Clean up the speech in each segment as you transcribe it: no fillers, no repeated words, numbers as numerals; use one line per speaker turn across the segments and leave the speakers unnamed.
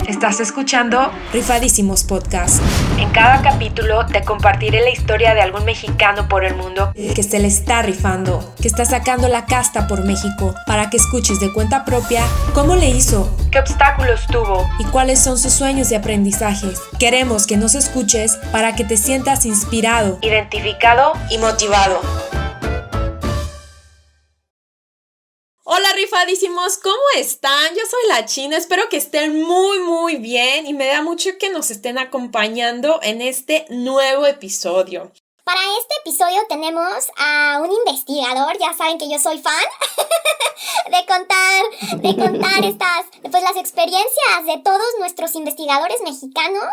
Estás escuchando
Rifadísimos Podcast.
En cada capítulo te compartiré la historia de algún mexicano por el mundo
que se le está rifando, que está sacando la casta por México, para que escuches de cuenta propia cómo le hizo,
qué obstáculos tuvo
y cuáles son sus sueños y aprendizajes. Queremos que nos escuches para que te sientas inspirado,
identificado y motivado.
Hola rifadísimos, ¿cómo están? Yo soy la China, espero que estén muy bien y me da mucho que nos estén acompañando en este nuevo episodio.
Para este episodio tenemos a un investigador, ya saben que yo soy fan de contar las experiencias de todos nuestros investigadores mexicanos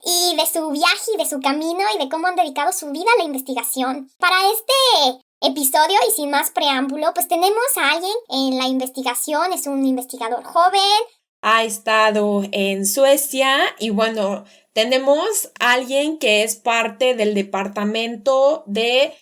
y de su viaje y de su camino y de cómo han dedicado su vida a la investigación. Para este episodio y sin más preámbulo, pues tenemos a alguien en la investigación, es un investigador joven.
Ha estado en Suecia y bueno, tenemos a alguien que es parte del departamento que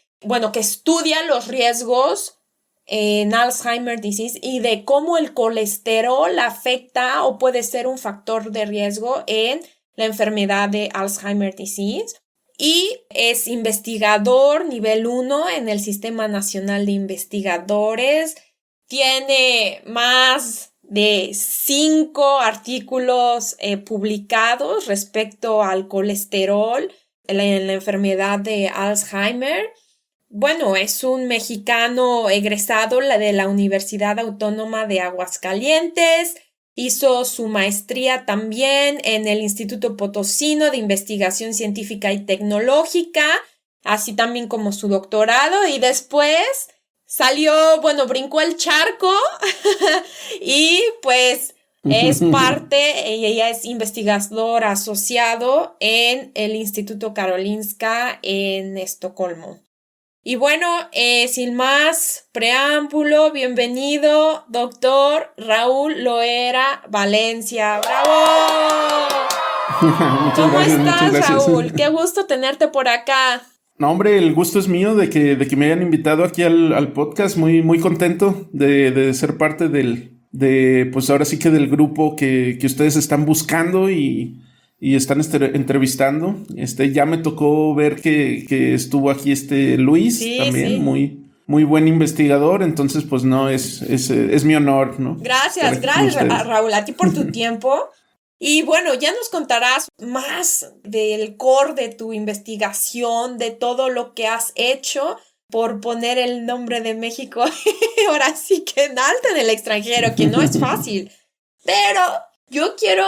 estudia los riesgos en Alzheimer's disease y de cómo el colesterol afecta o puede ser un factor de riesgo en la enfermedad de Alzheimer's disease. Y es investigador nivel 1 en el Sistema Nacional de Investigadores. Tiene más de 5 artículos publicados respecto al colesterol en la enfermedad de Alzheimer. Bueno, es un mexicano egresado de la Universidad Autónoma de Aguascalientes. Hizo su maestría también en el Instituto Potosino de Investigación Científica y Tecnológica, así también como su doctorado, y después brincó el charco y pues ella es investigador asociado en el Instituto Karolinska en Estocolmo. Y bueno, sin más preámbulo, bienvenido, doctor Raúl Loera Valencia. ¡Bravo! ¿Cómo estás, Raúl? Qué gusto tenerte por acá.
No, hombre, el gusto es mío de que me hayan invitado aquí al podcast. Muy contento de ser parte pues ahora sí que del grupo que ustedes están buscando y están entrevistando. Ya me tocó ver que estuvo aquí Luis, sí, también, sí. Muy buen investigador, entonces pues no, es mi honor, ¿no?
Gracias Raúl, a ti por tu tiempo. Y bueno, ya nos contarás más del core de tu investigación, de todo lo que has hecho por poner el nombre de México ahora sí que en alto en el extranjero, que no es fácil. Pero yo quiero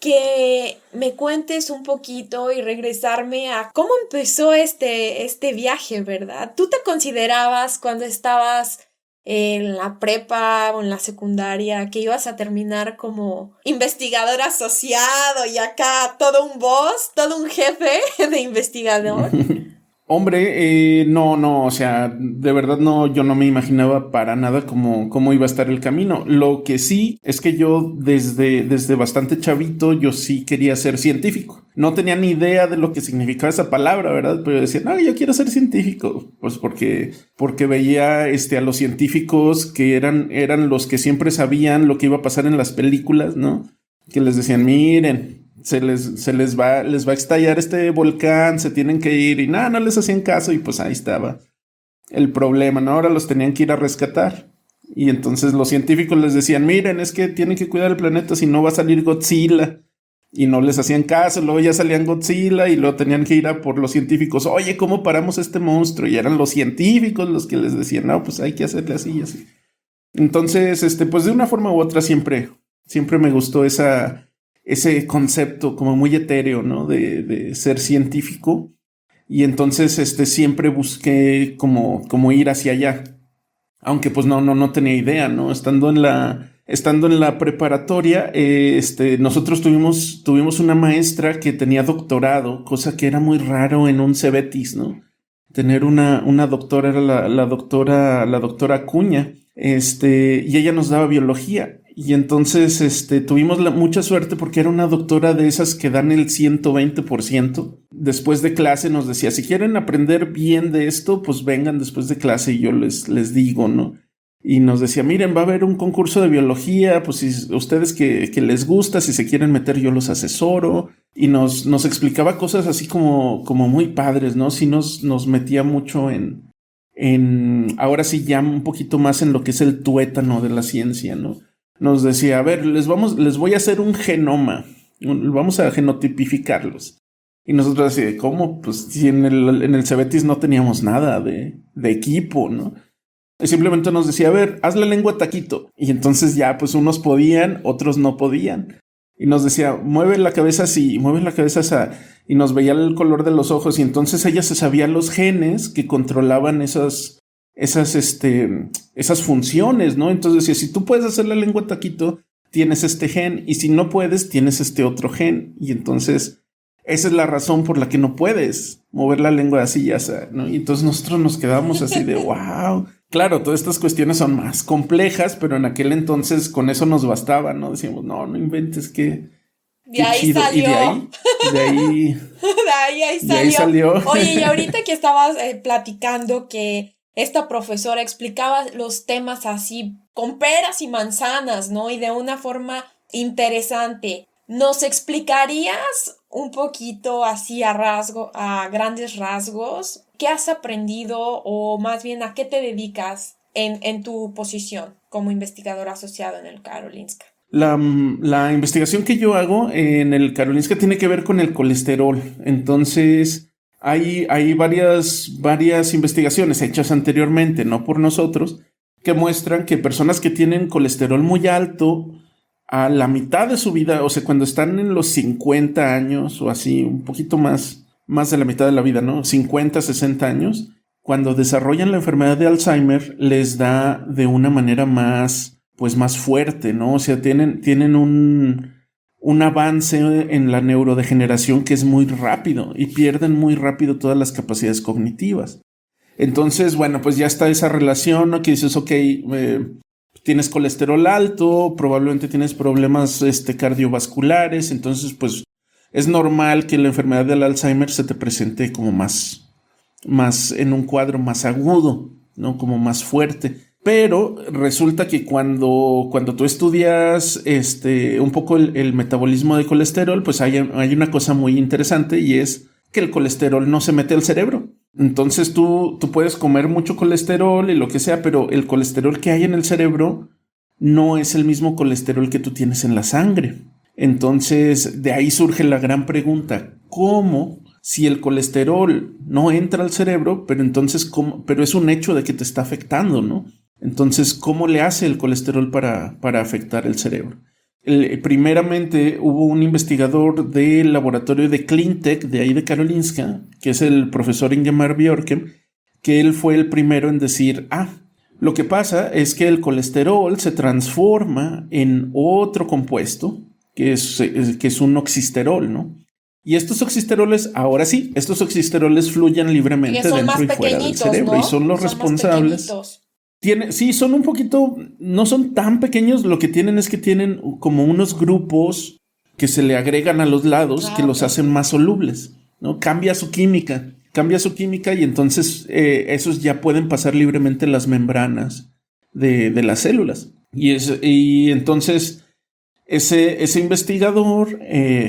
que me cuentes un poquito y regresarme a cómo empezó este viaje, ¿verdad? ¿Tú te considerabas cuando estabas en la prepa o en la secundaria que ibas a terminar como investigador asociado y acá todo un boss, todo un jefe de investigador?
Hombre, no, o sea, de verdad no, yo no me imaginaba para nada cómo iba a estar el camino. Lo que sí es que yo desde bastante chavito yo sí quería ser científico. No tenía ni idea de lo que significaba esa palabra, ¿verdad? Pero decía, no, yo quiero ser científico. Pues porque veía a los científicos que eran los que siempre sabían lo que iba a pasar en las películas, ¿no? Que les decían, miren, se les va a estallar este volcán, se tienen que ir, y no les hacían caso, y pues ahí estaba el problema, ¿no? Ahora los tenían que ir a rescatar, y entonces los científicos les decían, miren, es que tienen que cuidar el planeta, si no va a salir Godzilla, y no les hacían caso. Luego ya salían Godzilla y luego tenían que ir a por los científicos, oye, ¿cómo paramos este monstruo? Y eran los científicos los que les decían, no, pues hay que hacerle así y así. Entonces, pues de una forma u otra siempre me gustó ese concepto como muy etéreo, ¿no? De ser científico. Y entonces siempre busqué como ir hacia allá. Aunque pues no tenía idea, ¿no? Estando en la preparatoria, nosotros tuvimos una maestra que tenía doctorado, cosa que era muy raro en un Cebetis, ¿no? Tener una doctora, era la doctora Acuña, y ella nos daba biología. Y entonces tuvimos mucha suerte porque era una doctora de esas que dan el 120%. Después de clase nos decía, si quieren aprender bien de esto, pues vengan después de clase y yo les digo, ¿no? y nos decía, miren, va a haber un concurso de biología, pues si ustedes que les gusta, si se quieren meter yo los asesoro, y nos explicaba cosas así como muy padres, ¿no? Sí nos metía mucho en ahora sí ya un poquito más en lo que es el tuétano de la ciencia, ¿no? Nos decía, a ver, les voy a hacer un genoma, vamos a genotipificarlos. Y nosotros así, ¿cómo? Pues si en el Cebetis no teníamos nada de equipo, ¿no? Y simplemente nos decía, a ver, haz la lengua taquito. Y entonces ya, pues unos podían, otros no podían. Y nos decía, mueve la cabeza así, mueve la cabeza así. Y nos veía el color de los ojos. Y entonces ella se sabía los genes que controlaban esas funciones, ¿no? Entonces decía, si tú puedes hacer la lengua taquito, tienes este gen. Y si no puedes, tienes este otro gen. Y entonces esa es la razón por la que no puedes mover la lengua así, ya sea, ¿no? Y entonces nosotros nos quedamos así de wow. Claro, todas estas cuestiones son más complejas, pero en aquel entonces con eso nos bastaba, ¿no? Decíamos, no inventes que
de ahí chido. Salió.
Y de
ahí salió. Oye, y ahorita que estabas platicando que esta profesora explicaba los temas así con peras y manzanas, ¿no? Y de una forma interesante. ¿Nos explicarías un poquito así a grandes rasgos, qué has aprendido o más bien a qué te dedicas en tu posición como investigador asociado en el Karolinska?
La investigación que yo hago en el Karolinska tiene que ver con el colesterol. Entonces, hay varias investigaciones hechas anteriormente, no por nosotros, que muestran que personas que tienen colesterol muy alto a la mitad de su vida, o sea, cuando están en los 50 años o así, un poquito más de la mitad de la vida, ¿no? 50, 60 años, cuando desarrollan la enfermedad de Alzheimer, les da de una manera más fuerte, ¿no? O sea, tienen un avance en la neurodegeneración que es muy rápido y pierden muy rápido todas las capacidades cognitivas. Entonces, bueno, pues ya está esa relación, ¿no? Que dices, ok, tienes colesterol alto, probablemente tienes problemas cardiovasculares, entonces pues es normal que la enfermedad del Alzheimer se te presente como más en un cuadro más agudo, ¿no? Como más fuerte. Pero resulta que cuando tú estudias un poco el metabolismo de colesterol, pues hay una cosa muy interesante y es que el colesterol no se mete al cerebro. Entonces tú puedes comer mucho colesterol y lo que sea, pero el colesterol que hay en el cerebro no es el mismo colesterol que tú tienes en la sangre. Entonces de ahí surge la gran pregunta, ¿cómo? Si el colesterol no entra al cerebro, pero es un hecho de que te está afectando, ¿no? Entonces, ¿cómo le hace el colesterol para afectar el cerebro? Primeramente hubo un investigador del laboratorio de Cleantech de ahí de Karolinska, que es el profesor Ingemar Björken, que él fue el primero en decir, lo que pasa es que el colesterol se transforma en otro compuesto, que es un oxisterol, ¿no? Y estos oxisteroles, ahora sí, estos oxisteroles fluyen libremente dentro y fuera del cerebro, ¿no? Y son los responsables. Sí, son un poquito, no son tan pequeños, lo que tienen es que tienen como unos grupos que se le agregan a los lados que los hacen más solubles, ¿no? Cambia su química y entonces esos ya pueden pasar libremente las membranas de las células. Y entonces ese investigador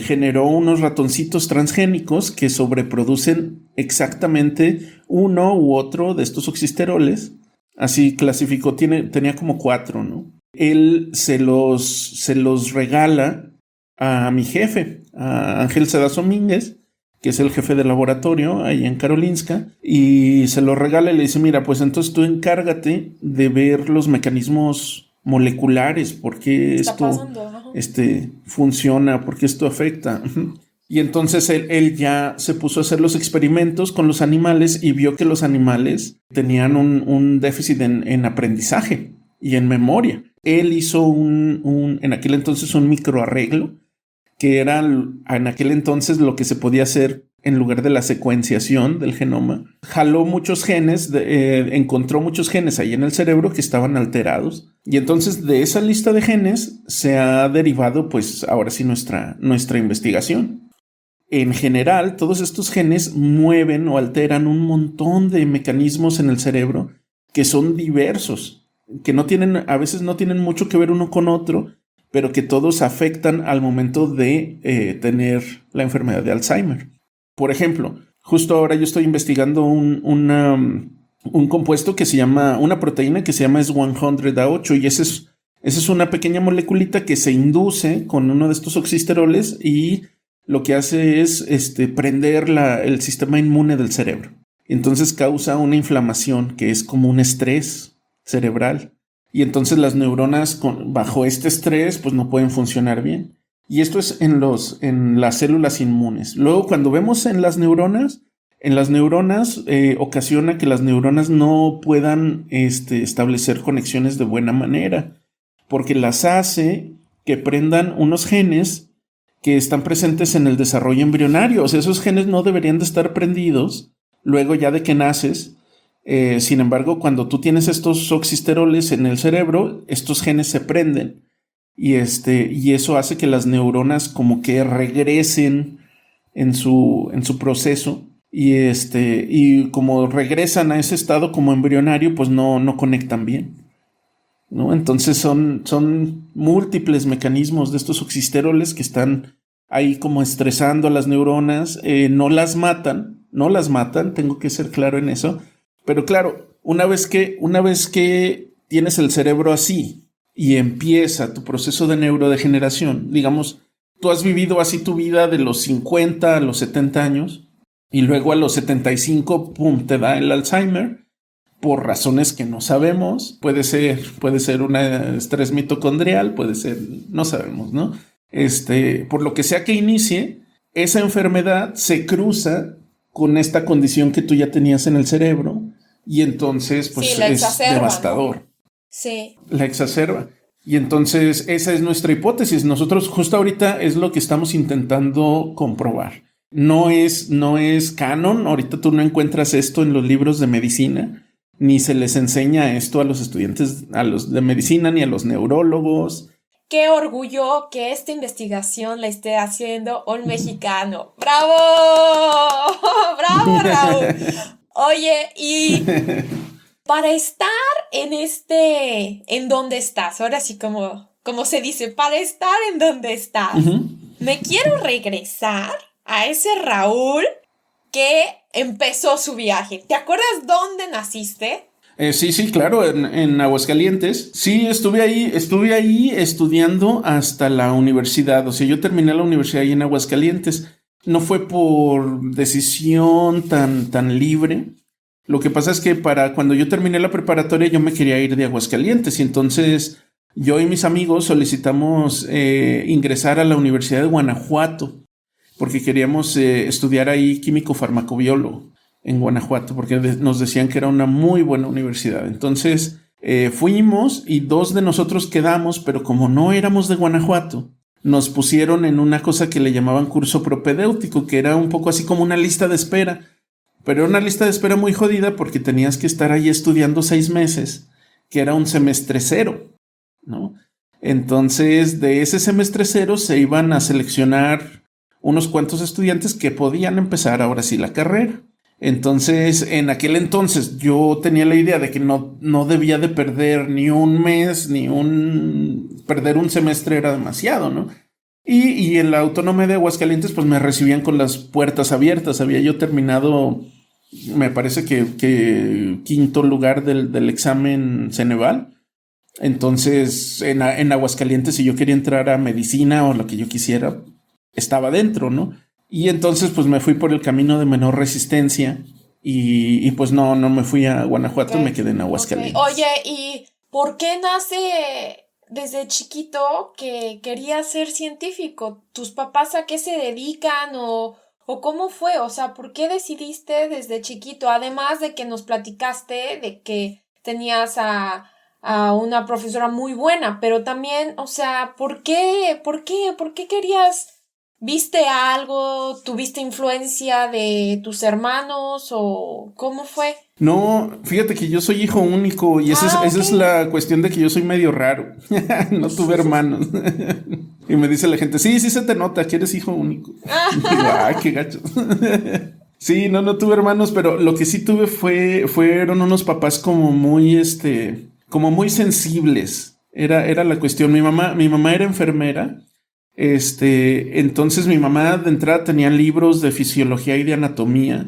generó unos ratoncitos transgénicos que sobreproducen exactamente uno u otro de estos oxisteroles. Así clasificó, tenía como 4, ¿no? Él se los regala a mi jefe, a Ángel Sedas Domínguez, que es el jefe de laboratorio ahí en Karolinska, y se los regala y le dice, mira, pues entonces tú encárgate de ver los mecanismos moleculares, por qué esto funciona, por qué esto afecta. Y entonces él ya se puso a hacer los experimentos con los animales y vio que los animales tenían un déficit en aprendizaje y en memoria. Él hizo en aquel entonces un microarreglo, que era en aquel entonces lo que se podía hacer en lugar de la secuenciación del genoma. Jaló muchos genes, encontró muchos genes ahí en el cerebro que estaban alterados. Y entonces de esa lista de genes se ha derivado, pues ahora sí, nuestra investigación. En general, todos estos genes mueven o alteran un montón de mecanismos en el cerebro que son diversos. que no tienen, a veces no tienen mucho que ver uno con otro, pero que todos afectan al momento de tener la enfermedad de Alzheimer. Por ejemplo, justo ahora yo estoy investigando un compuesto que se llama, una proteína que se llama S100A8, y esa es una pequeña moleculita que se induce con uno de estos oxisteroles y lo que hace es prender el sistema inmune del cerebro. Entonces causa una inflamación que es como un estrés cerebral. Y entonces las neuronas bajo este estrés pues no pueden funcionar bien. Y esto es en las células inmunes. Luego cuando vemos en las neuronas ocasiona que las neuronas no puedan establecer conexiones de buena manera, porque las hace que prendan unos genes que están presentes en el desarrollo embrionario. O sea, esos genes no deberían de estar prendidos luego ya de que naces. Sin embargo, cuando tú tienes estos oxisteroles en el cerebro, estos genes se prenden y eso hace que las neuronas como que regresen en su proceso y como regresan a ese estado como embrionario, pues no conectan bien, ¿no? Entonces son múltiples mecanismos de estos oxisteroles que están ahí como estresando a las neuronas. No las matan, tengo que ser claro en eso. Pero claro, una vez que tienes el cerebro así y empieza tu proceso de neurodegeneración, digamos, tú has vivido así tu vida de los 50 a los 70 años y luego a los 75, ¡pum!, te da el Alzheimer por razones que no sabemos. Puede ser un estrés mitocondrial, puede ser, no sabemos, ¿no? Por lo que sea que inicie, esa enfermedad se cruza con esta condición que tú ya tenías en el cerebro y entonces pues
sí,
es devastador, ¿no?
Sí.
La exacerba. Y entonces esa es nuestra hipótesis. Nosotros justo ahorita es lo que estamos intentando comprobar. No es canon. Ahorita tú no encuentras esto en los libros de medicina, ni se les enseña esto a los estudiantes, a los de medicina, ni a los neurólogos.
Qué orgullo que esta investigación la esté haciendo un mexicano. ¡Bravo! ¡Bravo, Raúl! Oye, y para estar en donde estás, ahora sí como se dice, para estar en donde estás, me quiero regresar a ese Raúl que empezó su viaje. ¿Te acuerdas dónde naciste?
Sí, claro, en Aguascalientes. Sí, estuve ahí estudiando hasta la universidad. O sea, yo terminé la universidad ahí en Aguascalientes. No fue por decisión tan libre. Lo que pasa es que para cuando yo terminé la preparatoria yo me quería ir de Aguascalientes y entonces yo y mis amigos solicitamos ingresar a la Universidad de Guanajuato porque queríamos estudiar ahí químico farmacobiólogo en Guanajuato, porque nos decían que era una muy buena universidad. Entonces fuimos y 2 de nosotros quedamos, pero como no éramos de Guanajuato, nos pusieron en una cosa que le llamaban curso propedéutico, que era un poco así como una lista de espera, pero era una lista de espera muy jodida porque tenías que estar ahí estudiando 6 meses, que era un semestre cero, ¿no? Entonces de ese semestre cero se iban a seleccionar unos cuantos estudiantes que podían empezar ahora sí la carrera. Entonces, en aquel entonces yo tenía la idea de que no debía de perder ni un mes, perder un semestre era demasiado, ¿no? Y en la Autónoma de Aguascalientes pues me recibían con las puertas abiertas. Había yo terminado, me parece que 5º lugar del examen Ceneval. Entonces, en Aguascalientes, si yo quería entrar a medicina o lo que yo quisiera, estaba dentro, ¿no? Y entonces pues me fui por el camino de menor resistencia y pues no me fui a Guanajuato, me quedé en Aguascalientes.
Oye, ¿y por qué nace desde chiquito que querías ser científico? ¿Tus papás a qué se dedican o cómo fue? O sea, ¿por qué decidiste desde chiquito? Además de que nos platicaste de que tenías a una profesora muy buena, pero también, o sea, ¿por qué querías? ¿Viste algo? ¿Tuviste influencia de tus hermanos o cómo fue?
No, fíjate que yo soy hijo único y esa es la cuestión de que yo soy medio raro. No tuve hermanos. Y me dice la gente, sí se te nota que eres hijo único. Y digo, qué gacho. Sí, no tuve hermanos, pero lo que sí tuve fueron unos papás como muy, como muy sensibles. Era la cuestión. Mi mamá era enfermera. Entonces mi mamá de entrada tenía libros de fisiología y de anatomía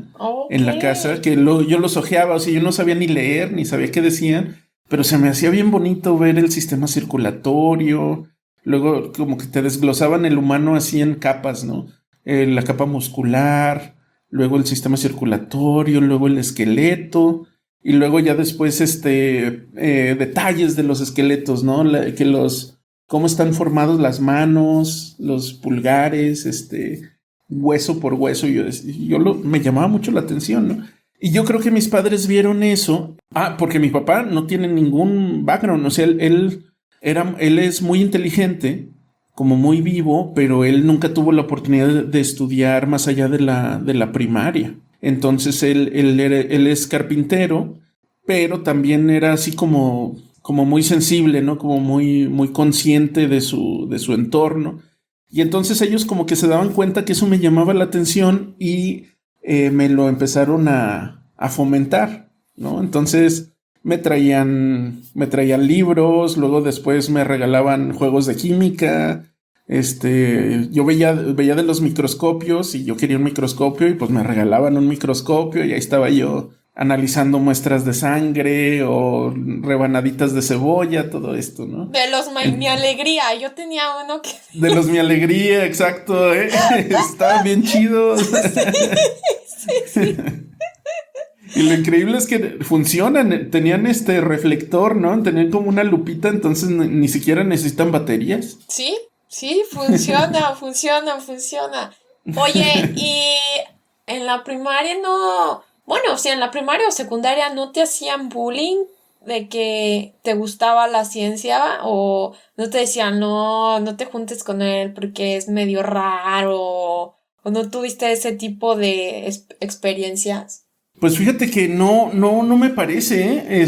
en la casa que yo los hojeaba, o sea, yo no sabía ni leer, ni sabía qué decían, pero se me hacía bien bonito ver el sistema circulatorio. Luego como que te desglosaban el humano así en capas, ¿no? La capa muscular, luego el sistema circulatorio, luego el esqueleto, y luego ya después detalles de los esqueletos, ¿no? Cómo están formados las manos, los pulgares, hueso por hueso. Me llamaba mucho la atención, ¿no? Y yo creo que mis padres vieron eso. Porque mi papá no tiene ningún background. O sea, él es muy inteligente, como muy vivo, pero él nunca tuvo la oportunidad de estudiar más allá de la primaria. Entonces él es carpintero, pero también era así como muy sensible, ¿no? Como muy, muy consciente de su entorno. Y entonces ellos como que se daban cuenta que eso me llamaba la atención y me lo empezaron a fomentar, ¿no? Entonces me traían libros, luego después me regalaban juegos de química. Yo veía de los microscopios y yo quería un microscopio y pues me regalaban un microscopio y ahí estaba yo analizando muestras de sangre o rebanaditas de cebolla, todo esto, ¿no?
De los Mi Alegría, yo tenía uno que...
De los Mi Alegría, exacto, estaban bien chidos.
Sí.
Y lo increíble es que funcionan, tenían reflector, ¿no? Tenían como una lupita, entonces ni siquiera necesitan baterías.
Sí, funciona. Oye, y en la primaria no... Bueno, si en la primaria o secundaria no te hacían bullying de que te gustaba la ciencia o no te decían no te juntes con él porque es medio raro o no tuviste ese tipo de experiencias.
Pues fíjate que no me parece,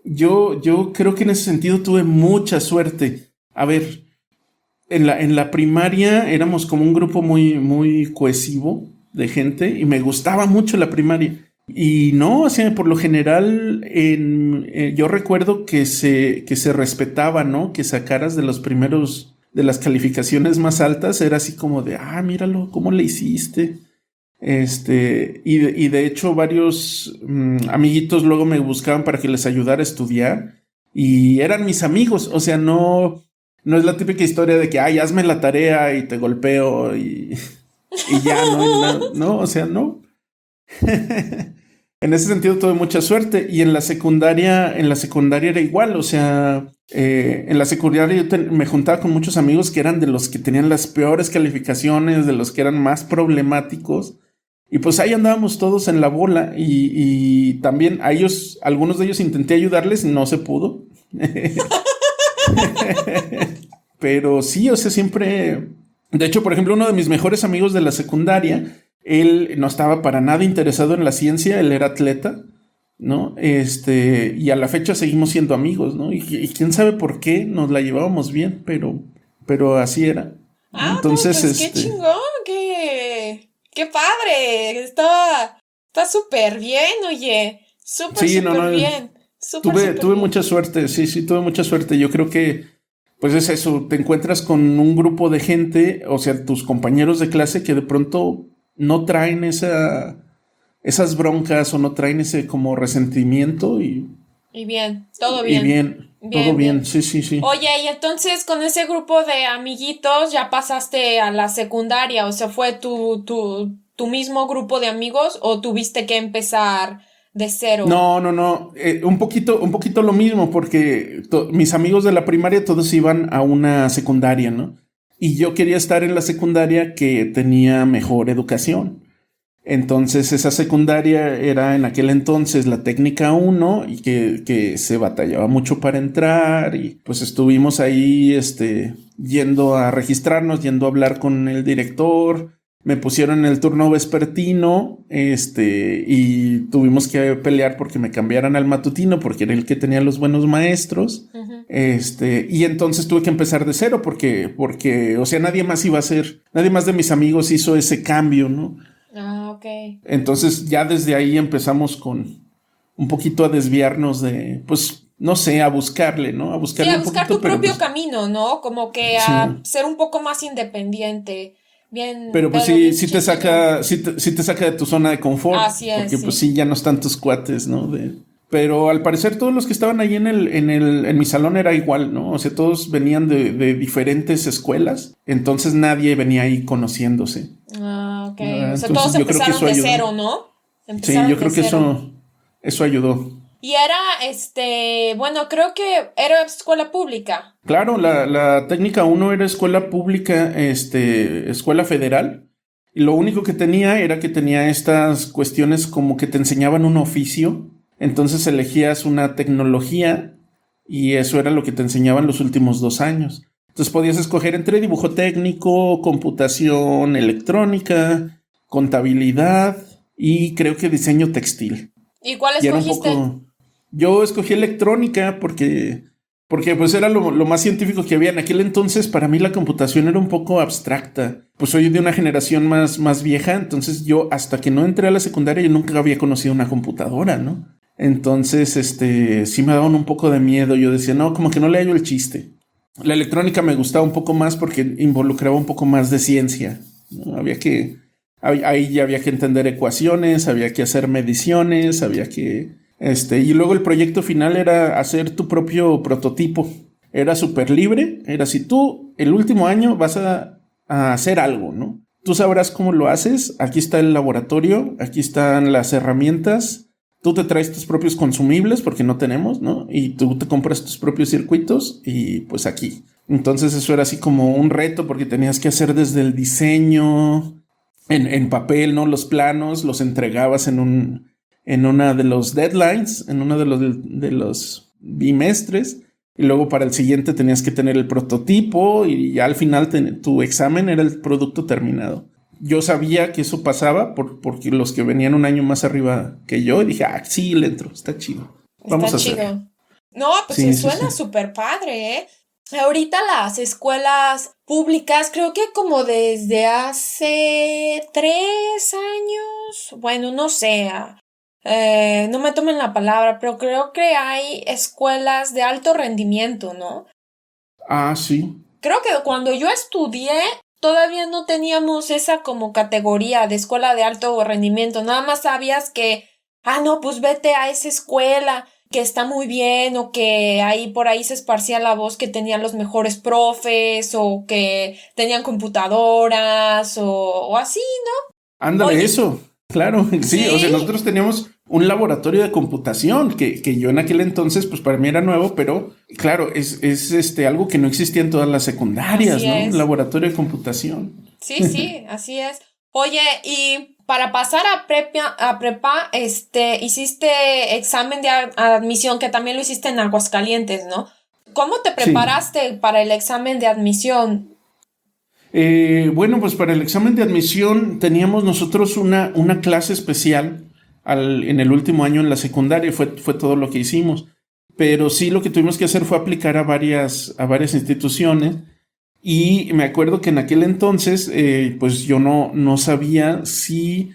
yo creo que en ese sentido tuve mucha suerte. A ver, en la primaria éramos como un grupo muy, muy cohesivo de gente y me gustaba mucho la primaria. Y no, o sea, por lo general yo recuerdo que se respetaba, ¿no? Que sacaras de los primeros, de las calificaciones más altas, era así como de, míralo, ¿cómo le hiciste? Y de hecho varios amiguitos luego me buscaban para que les ayudara a estudiar y eran mis amigos, o sea, no es la típica historia de que, hazme la tarea y te golpeo y ya, no, o sea, no. En ese sentido tuve mucha suerte y en la secundaria era igual, o sea, en la secundaria yo me juntaba con muchos amigos que eran de los que tenían las peores calificaciones, de los que eran más problemáticos y pues ahí andábamos todos en la bola y también algunos de ellos intenté ayudarles, no se pudo. Pero sí, o sea, siempre... De hecho, por ejemplo, uno de mis mejores amigos de la secundaria, él no estaba para nada interesado en la ciencia, él era atleta, ¿no? Y a la fecha seguimos siendo amigos, ¿no? Y quién sabe por qué nos la llevábamos bien, pero así era. Entonces,
pues qué chingón, qué padre, está súper bien, oye, súper bien.
Tuve mucha suerte, sí, tuve mucha suerte. Yo creo que pues es eso, te encuentras con un grupo de gente, o sea, tus compañeros de clase que de pronto no traen esas broncas o no traen ese como resentimiento y
bien, todo bien.
Todo bien, sí.
Oye, y entonces con ese grupo de amiguitos ya pasaste a la secundaria, o sea, ¿fue tu mismo grupo de amigos o tuviste que empezar de cero?
No. Un poquito lo mismo, porque mis amigos de la primaria todos iban a una secundaria, ¿no? Y yo quería estar en la secundaria que tenía mejor educación. Entonces esa secundaria era en aquel entonces la técnica 1 y que se batallaba mucho para entrar y pues estuvimos ahí yendo a registrarnos, yendo a hablar con el director. Me pusieron en el turno vespertino, y tuvimos que pelear porque me cambiaran al matutino porque era el que tenía los buenos maestros. Uh-huh. Y entonces tuve que empezar de cero porque, o sea, nadie más de mis amigos hizo ese cambio, ¿no?
Ok.
Entonces ya desde ahí empezamos con un poquito a desviarnos de, pues, no sé, a buscarle, ¿no? A buscarle
sí, a
un
buscar
poquito,
tu propio
pues,
camino, ¿no? Como que a ser un poco más independiente. Bien,
pero pues
bien
sí te
chiquillo.
saca, sí te saca de tu zona de confort.
Así es,
Porque
sí.
pues sí, ya no están tus cuates, ¿no? Pero al parecer todos los que estaban ahí en mi salón era igual, ¿no? O sea, todos venían de diferentes escuelas, entonces nadie venía ahí conociéndose.
Ah, ok. O sea,
Entonces
todos
yo creo que
empezaron
eso
de
ayudó.
cero, ¿no?
Sí, yo
Empezaron de
creo que
cero.
eso ayudó.
Y era, bueno, creo que era escuela pública.
Claro, la técnica 1 era escuela pública, escuela federal. Y lo único que tenía era que tenía estas cuestiones como que te enseñaban un oficio. Entonces elegías una tecnología y eso era lo que te enseñaban los últimos 2 años. Entonces podías escoger entre dibujo técnico, computación electrónica, contabilidad y creo que diseño textil.
¿Y cuál
Y era un
escogiste?
poco... Yo escogí electrónica porque pues era lo más científico que había. En aquel entonces para mí la computación era un poco abstracta. Pues soy de una generación más vieja, entonces yo hasta que no entré a la secundaria yo nunca había conocido una computadora, ¿no? Entonces, sí me daban un poco de miedo. Yo decía, no, como que no le hallo el chiste. La electrónica me gustaba un poco más porque involucraba un poco más de ciencia, ¿no? Ahí ya había que entender ecuaciones, había que hacer mediciones, y luego el proyecto final era hacer tu propio prototipo. Era súper libre, era si tú el último año vas a hacer algo, ¿no? Tú sabrás cómo lo haces, aquí está el laboratorio, aquí están las herramientas, tú te traes tus propios consumibles porque no tenemos, ¿no? Y tú te compras tus propios circuitos y pues aquí. Entonces eso era así como un reto porque tenías que hacer desde el diseño en papel, ¿no? Los planos los entregabas en una de los deadlines, en uno de los bimestres, y luego para el siguiente tenías que tener el prototipo y ya al final tu examen era el producto terminado. Yo sabía que eso pasaba porque los que venían un año más arriba que yo, y dije, sí, le entro, está chido. Vamos a hacer.
No, pues sí, suena súper padre, ¿eh? Ahorita las escuelas públicas, creo que como desde hace 3 años, bueno, no sé, no me tomen la palabra, pero creo que hay escuelas de alto rendimiento, ¿no?
Ah, sí.
Creo que cuando yo estudié, todavía no teníamos esa como categoría de escuela de alto rendimiento. Nada más sabías que, no, pues vete a esa escuela que está muy bien, o que ahí por ahí se esparcía la voz que tenían los mejores profes, o que tenían computadoras, o así, ¿no?
Ándale, eso. Claro, sí, o sea, nosotros teníamos un laboratorio de computación que yo en aquel entonces, pues para mí era nuevo, pero claro, es algo que no existía en todas las secundarias,
así
¿no?
es.
Un laboratorio de computación.
Sí, así es. Oye, y para pasar a prepa, hiciste examen de admisión, que también lo hiciste en Aguascalientes, ¿no? ¿Cómo te preparaste para el examen de admisión?
Bueno, pues para el examen de admisión teníamos nosotros una clase especial en el último año en la secundaria, fue todo lo que hicimos. Pero sí, lo que tuvimos que hacer fue aplicar a varias instituciones. Y me acuerdo que en aquel entonces, pues yo no sabía si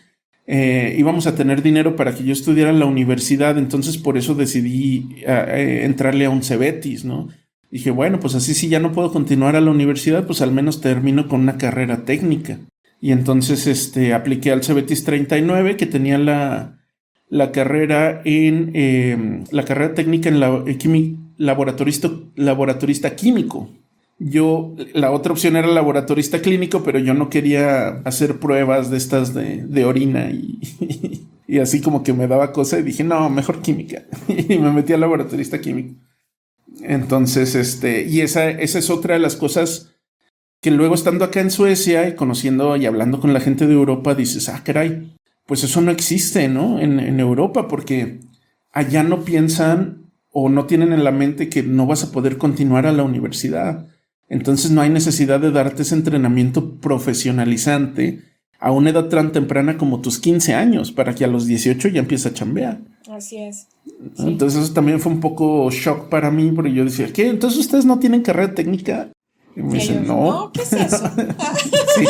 íbamos a tener dinero para que yo estudiara en la universidad. Entonces por eso decidí entrarle a un Cebetis, ¿no? Dije, bueno, pues así si ya no puedo continuar a la universidad, pues al menos termino con una carrera técnica. Y entonces apliqué al Cebetis 39, que tenía la carrera la carrera técnica en laboratorista químico. La otra opción era laboratorista clínico, pero yo no quería hacer pruebas de estas de orina y así como que me daba cosa y dije, no, mejor química. Y me metí al laboratorista químico. Entonces, y esa es otra de las cosas que luego estando acá en Suecia y conociendo y hablando con la gente de Europa, dices, caray, pues eso no existe, ¿no? En Europa, porque allá no piensan o no tienen en la mente que no vas a poder continuar a la universidad. Entonces no hay necesidad de darte ese entrenamiento profesionalizante a una edad tan temprana como tus 15 años, para que a los 18 ya empieces a chambear.
Así es.
Sí. Entonces eso también fue un poco shock para mí, porque yo decía, ¿qué? ¿Entonces ustedes no tienen carrera técnica? Y me dicen, no.
¿Qué es eso?
Sí.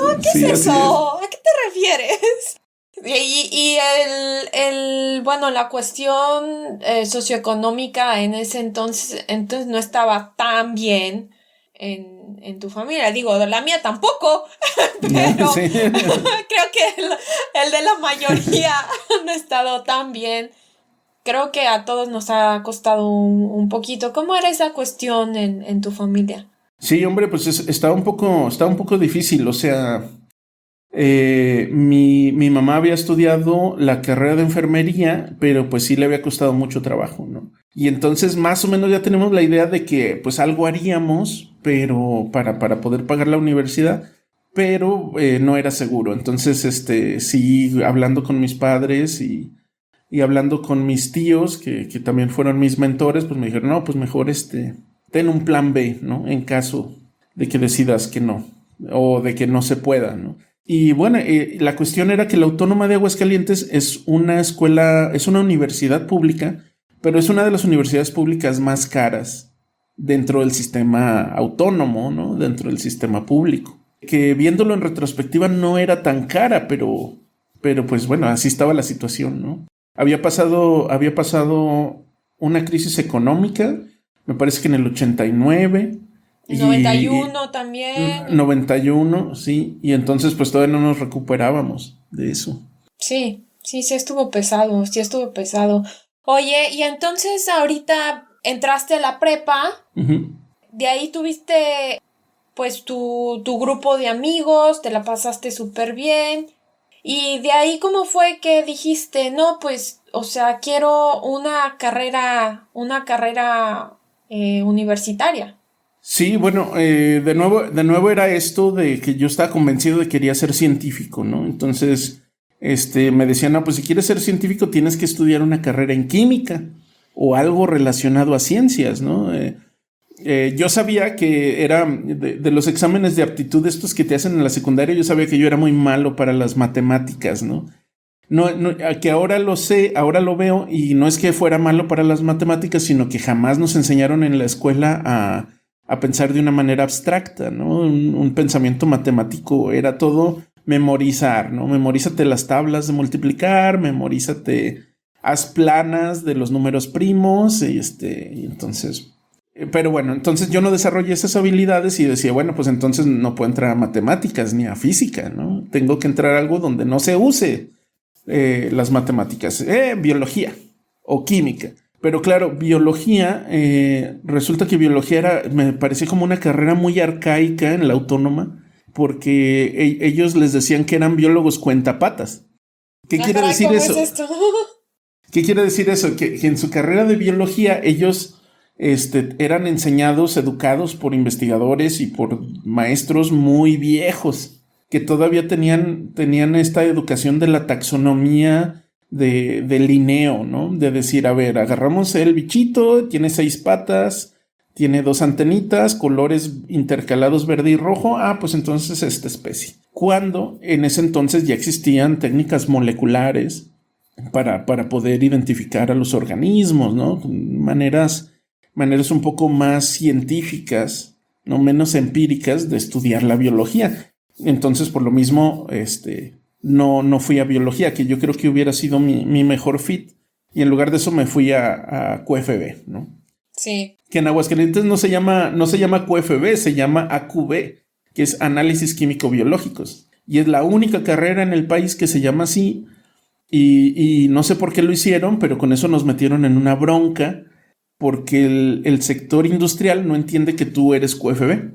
No, ¿qué es eso? ¿A qué te refieres? Y y bueno, la cuestión socioeconómica en ese entonces no estaba tan bien en tu familia. Digo, de la mía tampoco, pero
Sí.
creo que el de la mayoría no ha estado tan bien. Creo que a todos nos ha costado un poquito. ¿Cómo era esa cuestión en tu familia?
Sí, hombre, pues estaba un poco difícil. O sea, mi mamá había estudiado la carrera de enfermería, pero pues sí le había costado mucho trabajo, ¿no? Y entonces más o menos ya tenemos la idea de que pues algo haríamos, pero para poder pagar la universidad, pero no era seguro. Entonces, sí, hablando con mis padres y hablando con mis tíos, que también fueron mis mentores, pues me dijeron, no, pues mejor ten un plan B, ¿no? En caso de que decidas que no, o de que no se pueda, ¿no? Y bueno, la cuestión era que la Autónoma de Aguascalientes es una escuela, es una universidad pública, pero es una de las universidades públicas más caras dentro del sistema autónomo, ¿no? Dentro del sistema público. Que viéndolo en retrospectiva no era tan cara, pero pues bueno, así estaba la situación, ¿no? Había pasado una crisis económica, me parece que en el 89.
91 también.
91, sí, y entonces pues todavía no nos recuperábamos de eso.
Sí estuvo pesado, Oye, y entonces ahorita entraste a la prepa,
Uh-huh.
de ahí tuviste pues tu grupo de amigos, te la pasaste súper bien, y de ahí ¿cómo fue que dijiste, no, pues, o sea, quiero una carrera universitaria?
Sí, bueno, de nuevo era esto de que yo estaba convencido de que quería ser científico, ¿no? Entonces, me decían, no, pues si quieres ser científico tienes que estudiar una carrera en química o algo relacionado a ciencias, ¿no? Yo sabía que era de los exámenes de aptitud estos que te hacen en la secundaria, yo sabía que yo era muy malo para las matemáticas, ¿no? No, que ahora lo sé, ahora lo veo, y no es que fuera malo para las matemáticas, sino que jamás nos enseñaron en la escuela a pensar de una manera abstracta, ¿no? Un pensamiento matemático era todo memorizar, ¿no? Memorízate las tablas de multiplicar, haz planas de los números primos, y entonces... Pero bueno, entonces yo no desarrollé esas habilidades y decía, bueno, pues entonces no puedo entrar a matemáticas ni a física, ¿no? Tengo que entrar a algo donde no se use las matemáticas, biología o química. Pero claro, biología, resulta que biología me parecía como una carrera muy arcaica en la Autónoma, porque ellos les decían que eran biólogos cuentapatas. ¿Qué quiere decir
¿cómo
eso?
es esto?
¿Qué quiere decir eso? Que en su carrera de biología ellos eran enseñados, educados por investigadores y por maestros muy viejos, que todavía tenían esta educación de la taxonomía de Linneo, ¿no? De decir, a ver, agarramos el bichito, tiene 6 patas, tiene 2 antenitas, colores intercalados verde y rojo, pues entonces esta especie. Cuando en ese entonces ya existían técnicas moleculares para poder identificar a los organismos, ¿no? Maneras un poco más científicas, no menos empíricas de estudiar la biología. Entonces, por lo mismo, no fui a biología, que yo creo que hubiera sido mi mejor fit. Y en lugar de eso me fui a QFB, ¿no?
Sí.
Que en Aguascalientes no se llama QFB, se llama AQB, que es Análisis Químico-Biológicos. Y es la única carrera en el país que se llama así. Y no sé por qué lo hicieron, pero con eso nos metieron en una bronca, porque el sector industrial no entiende que tú eres QFB.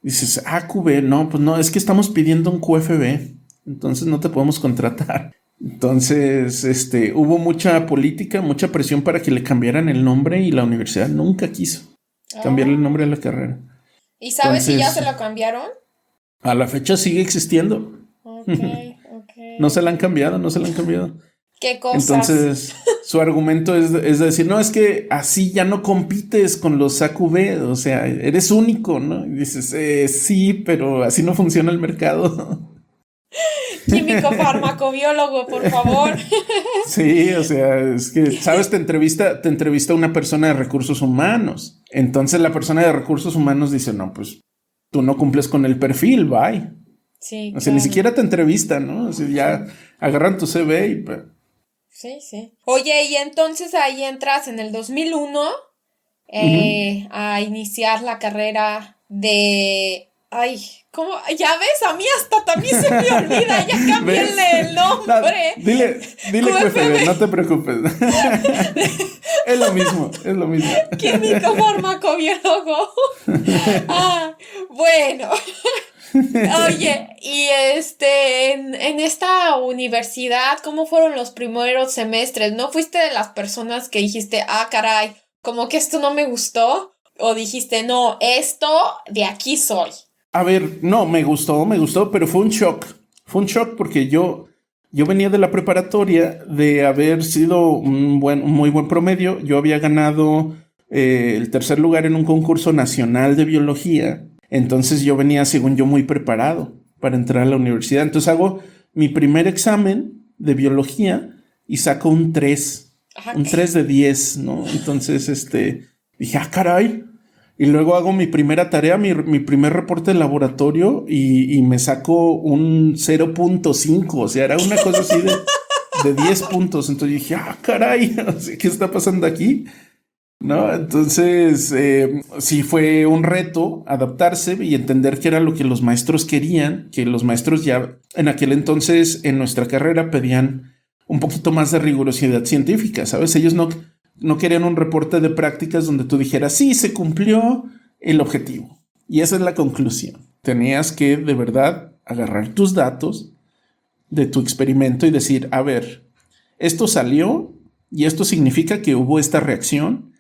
Dices, QB, no, pues no, es que estamos pidiendo un QFB, entonces no te podemos contratar. Entonces, hubo mucha política, mucha presión para que le cambiaran el nombre y la universidad nunca quiso cambiarle el nombre a la carrera.
¿Y sabes si ya se lo cambiaron?
A la fecha sigue existiendo.
Okay.
No se la han cambiado.
¿Qué cosas?
Entonces, su argumento es decir, no, es que así ya no compites con los AQB, o sea, eres único, ¿no? Y dices, sí, pero así no funciona el mercado.
Químico farmacobiólogo, por favor.
Sí, o sea, es que, ¿sabes? Te entrevista una persona de recursos humanos. Entonces la persona de recursos humanos dice, no, pues tú no cumples con el perfil, bye.
Sí,
O sea, ni siquiera te entrevistan, ¿no? O sea, ya agarran tu CV y...
Sí, sí. Oye, y entonces ahí entras en el 2001 a iniciar la carrera de... Ay, ¿cómo? Ya ves, a mí hasta también se me olvida, ya cambiéle el nombre.
Dile QFB, no te preocupes. Es lo mismo.
Químico farmacobiólogo. Bueno. Oye, y en esta universidad, ¿cómo fueron los primeros semestres? ¿No fuiste de las personas que dijiste, caray, como que esto no me gustó? ¿O dijiste, no, esto de aquí soy?
A ver, no, me gustó, pero fue un shock. Fue un shock porque yo venía de la preparatoria de haber sido un muy buen promedio. Yo había ganado el tercer lugar en un concurso nacional de biología. Entonces yo venía, según yo, muy preparado para entrar a la universidad. Entonces hago mi primer examen de biología y saco un 3. Ajá. Un 3 de 10, ¿no? Entonces, dije, caray. Y luego hago mi primera tarea, mi primer reporte de laboratorio y me saco un 0.5. O sea, era una cosa así de 10 puntos. Entonces dije, caray, ¿qué está pasando aquí? ¿No? Entonces, sí fue un reto adaptarse y entender qué era lo que los maestros querían, que los maestros ya en aquel entonces en nuestra carrera pedían un poquito más de rigurosidad científica, ¿sabes? Ellos no querían un reporte de prácticas donde tú dijeras, sí, se cumplió el objetivo. Y esa es la conclusión. Tenías que, de verdad, agarrar tus datos de tu experimento y decir, a ver, esto salió y esto significa que hubo esta reacción.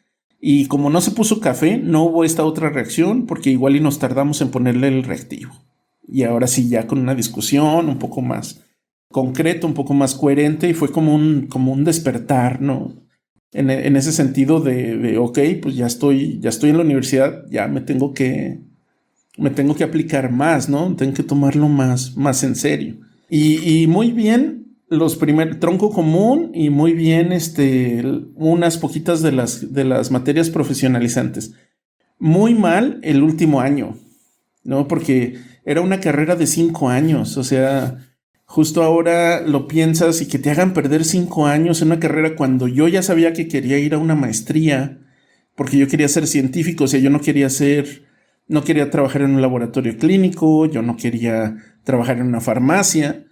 Y como no se puso café, no hubo esta otra reacción porque igual y nos tardamos en ponerle el reactivo. Y ahora sí, ya con una discusión un poco más concreta, un poco más coherente, y fue como un despertar, ¿no? En ese sentido de ok, pues ya estoy en la universidad, ya me tengo que aplicar más, ¿no? Tengo que tomarlo más en serio. Y muy bien los primeros tronco común y muy bien unas poquitas de las materias profesionalizantes. Muy mal el último año, ¿no? Porque era una carrera de 5 años, o sea, justo ahora lo piensas y que te hagan perder 5 años en una carrera cuando yo ya sabía que quería ir a una maestría, porque yo quería ser científico, o sea, yo no quería trabajar en un laboratorio clínico, yo no quería trabajar en una farmacia,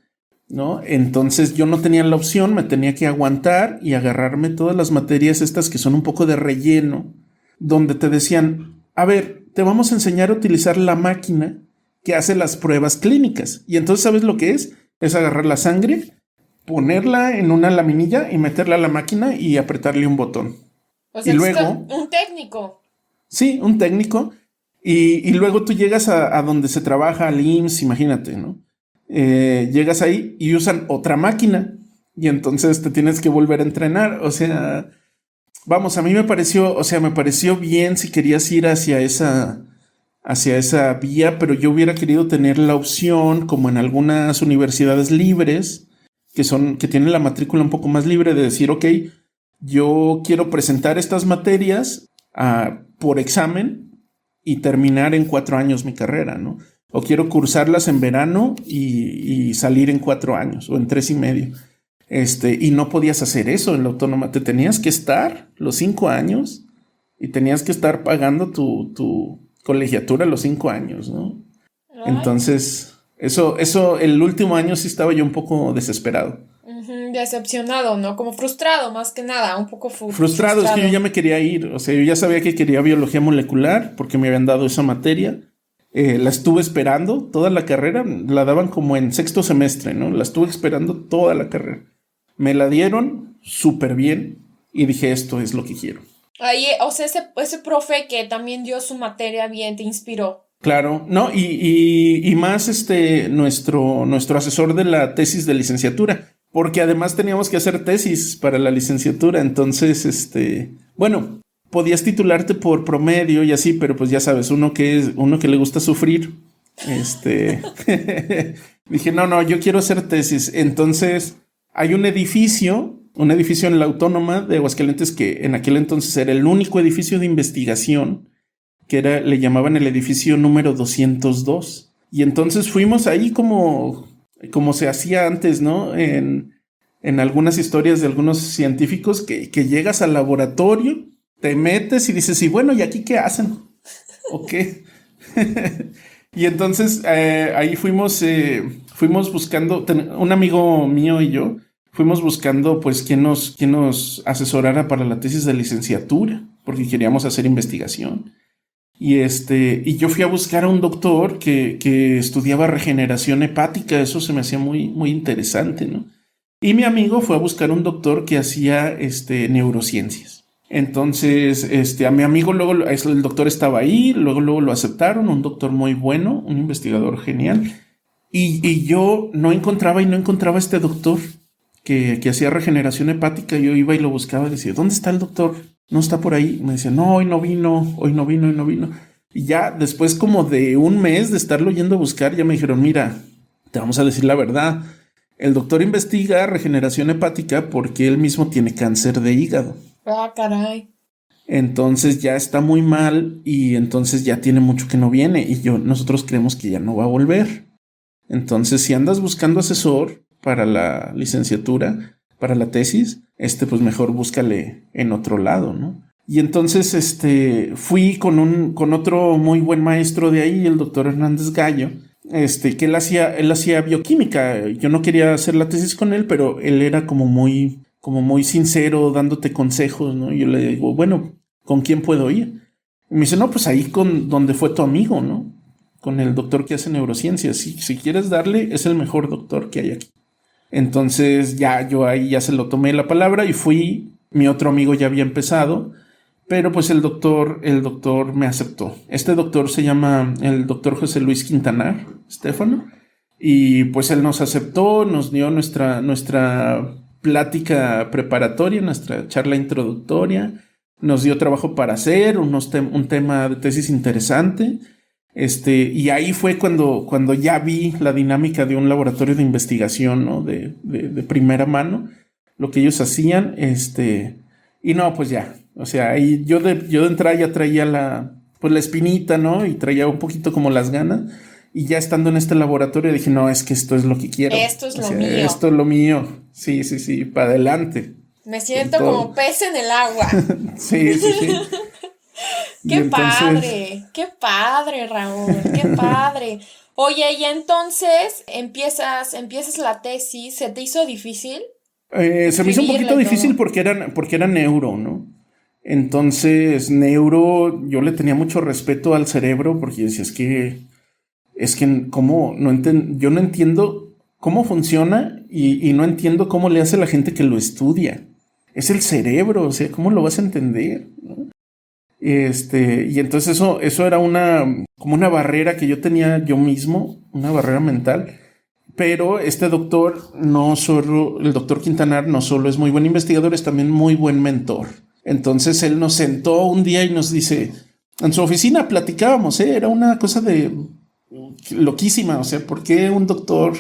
¿no? Entonces yo no tenía la opción, me tenía que aguantar y agarrarme todas las materias estas que son un poco de relleno, donde te decían, a ver, te vamos a enseñar a utilizar la máquina que hace las pruebas clínicas. Y entonces, ¿sabes lo que es? Es agarrar la sangre, ponerla en una laminilla y meterla a la máquina y apretarle un botón.
O sea,
y luego,
un técnico.
Sí, un técnico. Y luego tú llegas a donde se trabaja, al IMSS, imagínate, ¿no? Llegas ahí y usan otra máquina y entonces te tienes que volver a entrenar. O sea, vamos, a mí me pareció bien si querías ir hacia esa vía, pero yo hubiera querido tener la opción, como en algunas universidades libres, que tienen la matrícula un poco más libre, de decir, ok, yo quiero presentar estas materias por examen y terminar en 4 años mi carrera, ¿no? O quiero cursarlas en verano y salir en 4 años o en 3 y medio. Y no podías hacer eso en la autónoma. Te tenías que estar los 5 años y tenías que estar pagando tu colegiatura los 5 años, ¿no? Ay. Entonces, eso, el último año sí estaba yo un poco desesperado.
Decepcionado, ¿no? Como frustrado, más que nada, un poco
frustrado. Es que yo ya me quería ir. O sea, yo ya sabía que quería biología molecular porque me habían dado esa materia. La estuve esperando toda la carrera, la daban como en 6º semestre, ¿no? La estuve esperando toda la carrera. Me la dieron súper bien y dije, esto es lo que quiero.
Ahí, o sea, ese profe que también dio su materia bien te inspiró.
Claro, no, y más nuestro asesor de la tesis de licenciatura, porque además teníamos que hacer tesis para la licenciatura, entonces, bueno, podías titularte por promedio y así, pero pues ya sabes, uno que le gusta sufrir, dije, no, yo quiero hacer tesis. Entonces hay un edificio en la Autónoma de Aguascalientes que en aquel entonces era el único edificio de investigación, le llamaban el edificio número 202. Y entonces fuimos ahí como se hacía antes, ¿no? En algunas historias de algunos científicos que llegas al laboratorio, te metes y dices, y bueno, ¿y aquí qué hacen? ¿O qué? Y entonces ahí fuimos buscando, un amigo mío y yo, fuimos buscando pues quién nos asesorara para la tesis de licenciatura, porque queríamos hacer investigación. Y yo fui a buscar a un doctor que estudiaba regeneración hepática. Eso se me hacía muy, muy interesante, ¿no? Y mi amigo fue a buscar un doctor que hacía neurociencias. Entonces, a mi amigo luego el doctor estaba ahí, luego lo aceptaron, un doctor muy bueno, un investigador genial. Y yo no encontraba este doctor que hacía regeneración hepática. Yo iba y lo buscaba y decía, ¿dónde está el doctor? No está por ahí. Me decía, no, hoy no vino. Y ya después como de un mes de estarlo yendo a buscar, ya me dijeron, mira, te vamos a decir la verdad. El doctor investiga regeneración hepática porque él mismo tiene cáncer de hígado.
Ah, caray.
Entonces ya está muy mal y entonces ya tiene mucho que no viene y nosotros creemos que ya no va a volver. Entonces, si andas buscando asesor para la licenciatura, para la tesis, pues mejor búscale en otro lado, ¿no? Y entonces fui con otro muy buen maestro de ahí, el doctor Hernández Gallo, que él hacía bioquímica. Yo no quería hacer la tesis con él, pero él era como muy sincero, dándote consejos, ¿no? Y yo le digo, bueno, ¿con quién puedo ir? Y me dice, no, pues ahí con donde fue tu amigo, ¿no? Con el doctor que hace neurociencias. Si quieres darle, es el mejor doctor que hay aquí. Entonces yo ahí ya se lo tomé la palabra y fui. Mi otro amigo ya había empezado, pero pues el doctor me aceptó. Este doctor se llama el doctor José Luis Quintanar, Estefano, y pues él nos aceptó, nos dio nuestra plática preparatoria, nuestra charla introductoria, nos dio trabajo para hacer, un tema de tesis interesante. Y ahí fue cuando ya vi la dinámica de un laboratorio de investigación, ¿no? De primera mano, lo que ellos hacían, y no, pues ya, o sea, ahí yo de entrada ya traía la espinita, ¿no? Y traía un poquito como las ganas, y ya estando en este laboratorio dije, no, es que esto es lo que quiero.
Esto es lo mío.
Esto es lo mío, sí, para adelante.
Me siento como pez en el agua.
Sí.
Qué padre, Raúl, qué padre. Oye, y entonces empiezas la tesis, ¿se te hizo difícil?
Se me hizo un poquito difícil porque era neuro, ¿no? Entonces, neuro, yo le tenía mucho respeto al cerebro porque decía, es que ¿cómo? Yo no entiendo cómo funciona y no entiendo cómo le hace la gente que lo estudia. Es el cerebro, o sea, ¿cómo lo vas a entender? ¿No? Y entonces eso era como una barrera que yo tenía yo mismo, una barrera mental. Pero este doctor, el doctor Quintanar, no solo es muy buen investigador, es también muy buen mentor. Entonces él nos sentó un día y nos dice, en su oficina platicábamos, era una cosa de loquísima, o sea, ¿por qué un doctor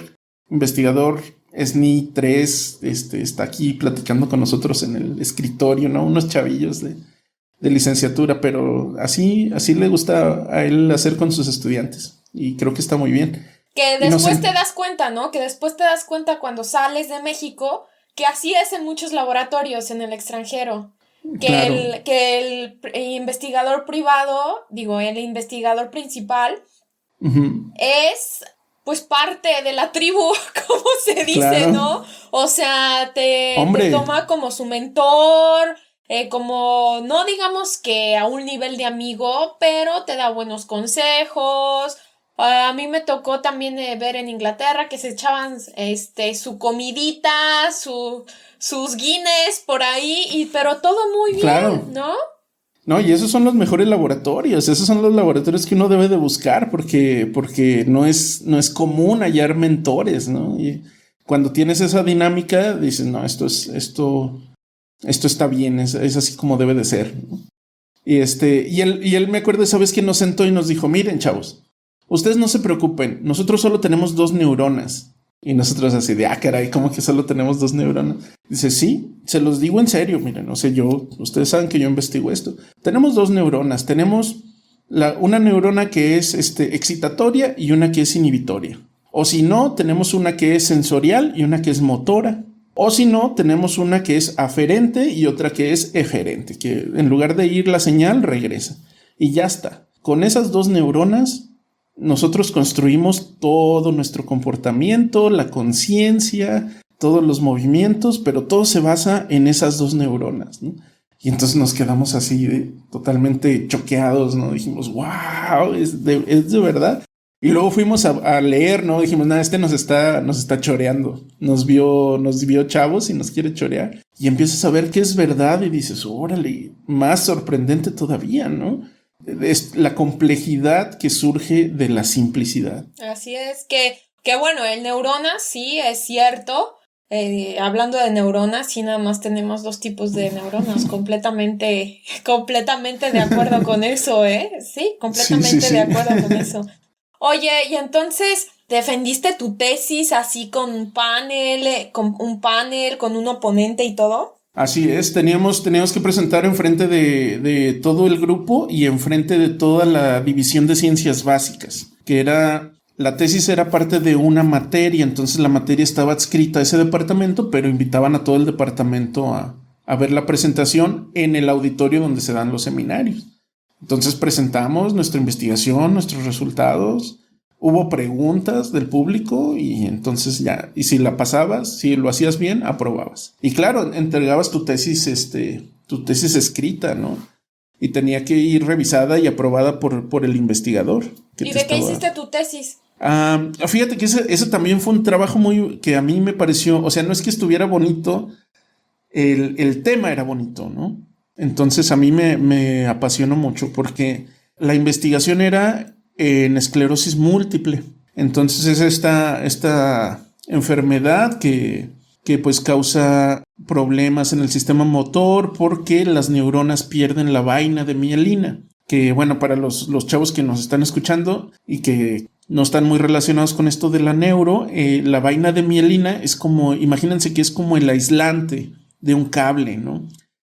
investigador SNI 3 está aquí platicando con nosotros en el escritorio, ¿no? Unos chavillos de licenciatura, pero así le gusta a él hacer con sus estudiantes y creo que está muy bien.
Que después te das cuenta, ¿no? Que después te das cuenta cuando sales de México que así es en muchos laboratorios en el extranjero. Que el investigador privado, el investigador principal es pues parte de la tribu, como se dice, claro. ¿no? O sea, te toma como su mentor, como no digamos que a un nivel de amigo, pero te da buenos consejos. A mí me tocó también ver en Inglaterra que se echaban su comidita, sus Guinness por ahí, pero todo muy bien, claro. ¿No?
No, y esos son los mejores laboratorios, esos son los laboratorios que uno debe de buscar porque no es común hallar mentores, ¿no? Y cuando tienes esa dinámica, dices, no, esto está bien, es así como debe de ser, ¿no? Y él me acuerdo esa vez que nos sentó y nos dijo, miren, chavos, ustedes no se preocupen, nosotros solo tenemos 2 neuronas. Y nosotros así de, caray, ¿cómo que solo tenemos 2 neuronas? Dice, sí, se los digo en serio, miren, ustedes saben que yo investigo esto. Tenemos 2 neuronas, tenemos una neurona que es excitatoria y una que es inhibitoria. O si no, tenemos una que es sensorial y una que es motora. O si no, tenemos una que es aferente y otra que es eferente, que en lugar de ir la señal, regresa. Y ya está. Con esas dos neuronas, nosotros construimos todo nuestro comportamiento, la conciencia, todos los movimientos, pero todo se basa en esas dos neuronas, ¿no? Y entonces nos quedamos así totalmente choqueados, ¿no? Dijimos, wow, ¿es de verdad? Y luego fuimos a leer, ¿no? Dijimos, nada, nos está choreando. Nos vio chavos y nos quiere chorear. Y empiezas a ver que es verdad y dices, órale, más sorprendente todavía, ¿no? Es la complejidad que surge de la simplicidad.
Así es, que bueno, el neurona sí es cierto. Hablando de neuronas, sí, nada más tenemos dos tipos de neuronas, completamente de acuerdo con eso, Sí, completamente sí. De acuerdo con eso. Oye, y entonces, ¿defendiste tu tesis así con un panel, con un oponente y todo?
Así es, teníamos que presentar enfrente de todo el grupo y enfrente de toda la división de ciencias básicas, que la tesis era parte de una materia, entonces la materia estaba adscrita a ese departamento, pero invitaban a todo el departamento a ver la presentación en el auditorio donde se dan los seminarios. Entonces presentamos nuestra investigación, nuestros resultados, hubo preguntas del público y entonces ya, y si la pasabas, si lo hacías bien, aprobabas. Y claro, entregabas tu tesis escrita, ¿no? Y tenía que ir revisada y aprobada por el investigador.
¿Y de qué hiciste tu tesis?
Fíjate que ese también fue un trabajo que a mí me pareció, o sea, no es que estuviera bonito, el tema era bonito, ¿no? Entonces a mí me apasionó mucho porque la investigación era en esclerosis múltiple. Entonces es esta enfermedad que pues causa problemas en el sistema motor porque las neuronas pierden la vaina de mielina. Que bueno, para los chavos que nos están escuchando y que no están muy relacionados con esto de la neuro, la vaina de mielina es como, imagínense que es como el aislante de un cable, ¿no?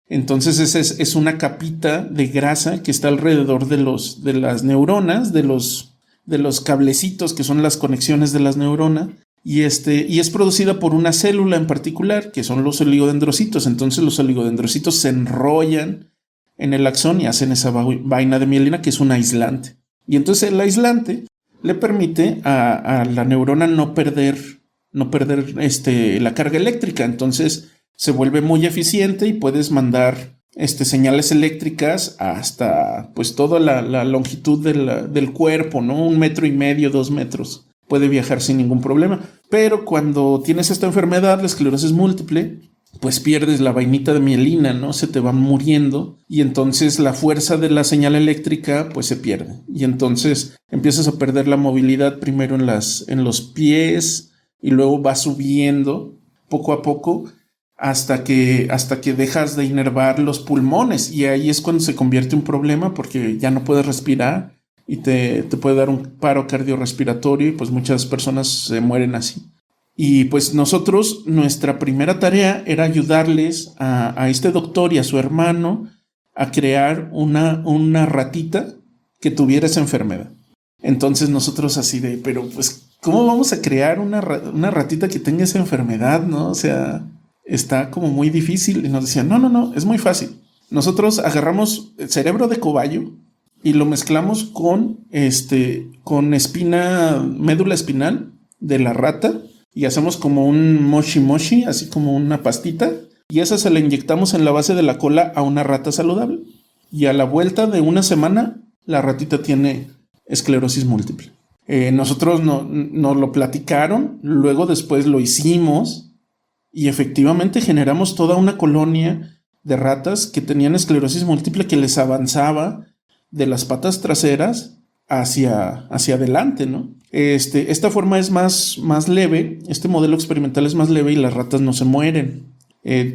Entonces es una capita de grasa que está alrededor de las neuronas, de los cablecitos que son las conexiones de las neuronas, y es producida por una célula en particular, que son los oligodendrocitos. Entonces los oligodendrocitos se enrollan en el axón y hacen esa vaina de mielina que es un aislante. Y entonces el aislante le permite a la neurona no perder la carga eléctrica. Entonces se vuelve muy eficiente y puedes mandar señales eléctricas hasta pues toda la longitud del cuerpo, ¿no? 1,5 metros, 2 metros. Puede viajar sin ningún problema. Pero cuando tienes esta enfermedad, la esclerosis múltiple, pues pierdes la vainita de mielina, ¿no? Se te va muriendo y entonces la fuerza de la señal eléctrica pues se pierde. Y entonces empiezas a perder la movilidad primero en los pies y luego va subiendo poco a poco hasta que dejas de inervar los pulmones, y ahí es cuando se convierte en un problema porque ya no puedes respirar y te puede dar un paro cardiorrespiratorio y pues muchas personas se mueren así. Y pues nosotros, nuestra primera tarea era ayudarles a este doctor y a su hermano a crear una ratita que tuviera esa enfermedad. Entonces nosotros así de, pero pues, ¿cómo vamos a crear una ratita que tenga esa enfermedad, no? O sea, está como muy difícil. Y nos decían, no, es muy fácil. Nosotros agarramos el cerebro de cobayo y lo mezclamos con médula espinal de la rata y hacemos como un moshi, así como una pastita, y esa se la inyectamos en la base de la cola a una rata saludable. Y a la vuelta de una semana, la ratita tiene esclerosis múltiple. Nosotros nos lo platicaron, luego después lo hicimos y efectivamente generamos toda una colonia de ratas que tenían esclerosis múltiple que les avanzaba de las patas traseras hacia adelante, ¿no? Esta forma es más leve, este modelo experimental es más leve y las ratas no se mueren.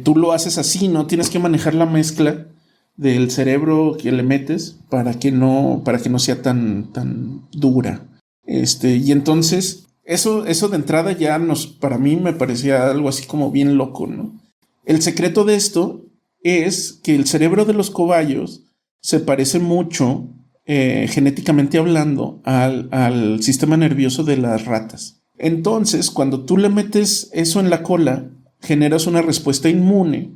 Tú lo haces así, ¿no? Tienes que manejar la mezcla del cerebro que le metes para que no sea tan dura. Y entonces eso de entrada ya para mí me parecía algo así como bien loco, ¿no? El secreto de esto es que el cerebro de los cobayos se parece mucho genéticamente hablando, al sistema nervioso de las ratas. Entonces, cuando tú le metes eso en la cola, generas una respuesta inmune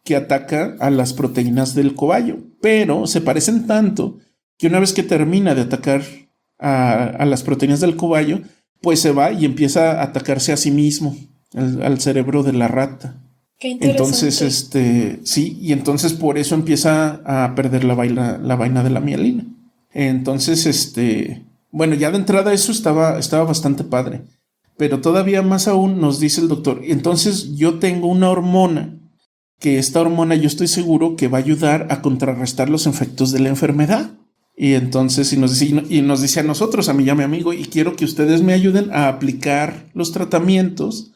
que ataca a las proteínas del cobayo, pero se parecen tanto que una vez que termina de atacar a las proteínas del cobayo, pues se va y empieza a atacarse a sí mismo, al cerebro de la rata.
Qué interesante.
Entonces, sí, y entonces por eso empieza a perder la vaina de la mielina. Entonces, bueno, ya de entrada eso estaba bastante padre, pero todavía más aún nos dice el doctor, entonces yo tengo una hormona, que esta hormona yo estoy seguro que va a ayudar a contrarrestar los efectos de la enfermedad. Y entonces nos dice a nosotros, a mí y a mi amigo, y quiero que ustedes me ayuden a aplicar los tratamientos.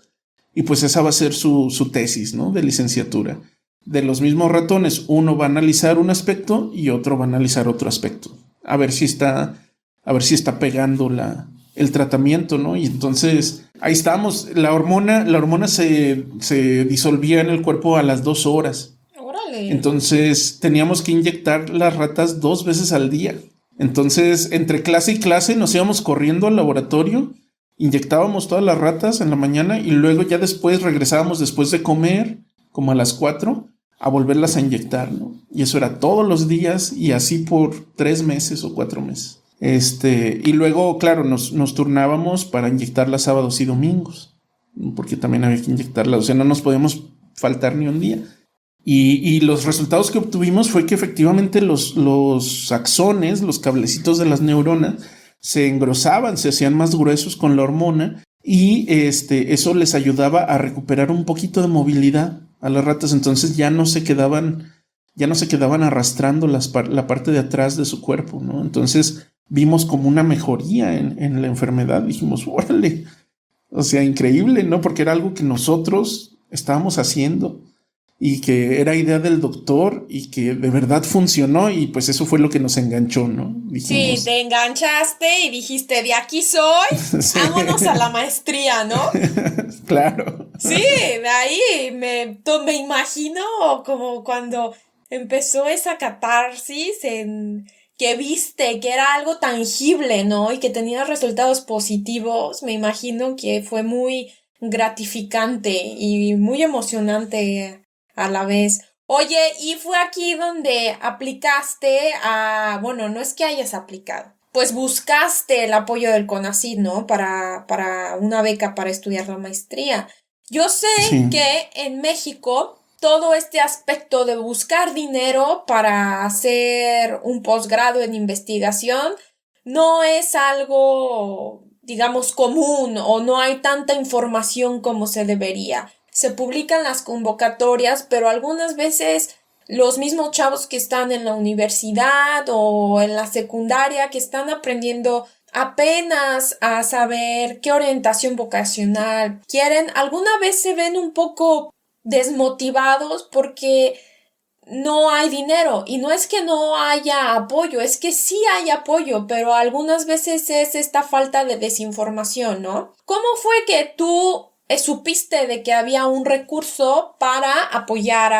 Y pues esa va a ser su tesis, ¿no? De licenciatura. De los mismos ratones, uno va a analizar un aspecto y otro va a analizar otro aspecto. A ver si está pegando el tratamiento, ¿no? Y entonces ahí estamos. La hormona se disolvía en el cuerpo a las 2 horas.
Órale.
Entonces teníamos que inyectar las ratas 2 veces al día. Entonces, entre clase y clase nos íbamos corriendo al laboratorio, inyectábamos todas las ratas en la mañana y luego ya después regresábamos después de comer, como a las 4, a volverlas a inyectar, ¿no? Y eso era todos los días y así por 3 meses o 4 meses. Y luego, claro, nos turnábamos para inyectarlas sábados y domingos, porque también había que inyectarlas, o sea, no nos podíamos faltar ni un día. Y los resultados que obtuvimos fue que efectivamente los axones, los cablecitos de las neuronas, se engrosaban, se hacían más gruesos con la hormona y eso les ayudaba a recuperar un poquito de movilidad a las ratas. Entonces ya no se quedaban arrastrando la parte de atrás de su cuerpo, ¿no? Entonces vimos como una mejoría en la enfermedad. Dijimos, órale, o sea, increíble, ¿no? Porque era algo que nosotros estábamos haciendo y que era idea del doctor y que de verdad funcionó, y pues eso fue lo que nos enganchó, ¿no? Dijimos,
sí, te enganchaste y dijiste, de aquí soy, sí. Vámonos a la maestría, ¿no?
Claro.
Sí, de ahí me imagino como cuando empezó esa catarsis que viste que era algo tangible, ¿no? Y que tenía resultados positivos. Me imagino que fue muy gratificante y muy emocionante a la vez. Oye, y fue aquí donde aplicaste bueno, no es que hayas aplicado, pues buscaste el apoyo del CONACYT, ¿no? Para una beca para estudiar la maestría. Yo sé sí. Que en México todo este aspecto de buscar dinero para hacer un posgrado en investigación no es algo, digamos, común, o no hay tanta información como se debería. Se publican las convocatorias, pero algunas veces los mismos chavos que están en la universidad o en la secundaria, que están aprendiendo apenas a saber qué orientación vocacional quieren, alguna vez se ven un poco desmotivados porque no hay dinero. Y no es que no haya apoyo, es que sí hay apoyo, pero algunas veces es esta falta de desinformación, ¿no? ¿Cómo fue que tú supiste de que había un recurso para apoyar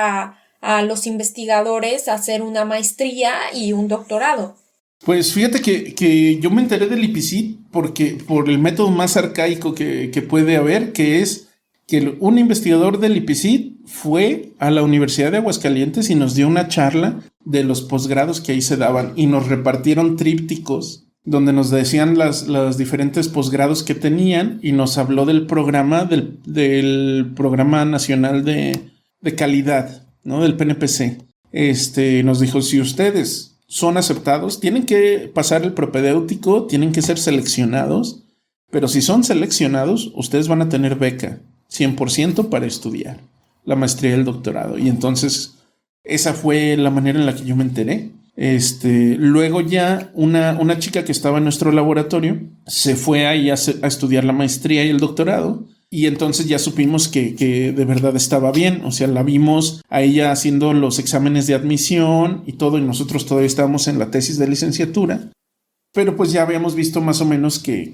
a los investigadores a hacer una maestría y un doctorado?
Pues fíjate que yo me enteré del IPICIT por el método más arcaico que puede haber, que es que un investigador del IPICIT fue a la Universidad de Aguascalientes y nos dio una charla de los posgrados que ahí se daban, y nos repartieron trípticos donde nos decían los diferentes posgrados que tenían, y nos habló del programa, del Programa Nacional de Calidad, ¿no? Del PNPC. Nos dijo, si ustedes son aceptados, tienen que pasar el propedéutico, tienen que ser seleccionados, pero si son seleccionados, ustedes van a tener beca 100% para estudiar la maestría y el doctorado. Y entonces esa fue la manera en la que yo me enteré. Luego ya una chica que estaba en nuestro laboratorio se fue ahí a estudiar la maestría y el doctorado, y entonces ya supimos que de verdad estaba bien. O sea, la vimos a ella haciendo los exámenes de admisión y todo, y nosotros todavía estábamos en la tesis de licenciatura, pero pues ya habíamos visto más o menos que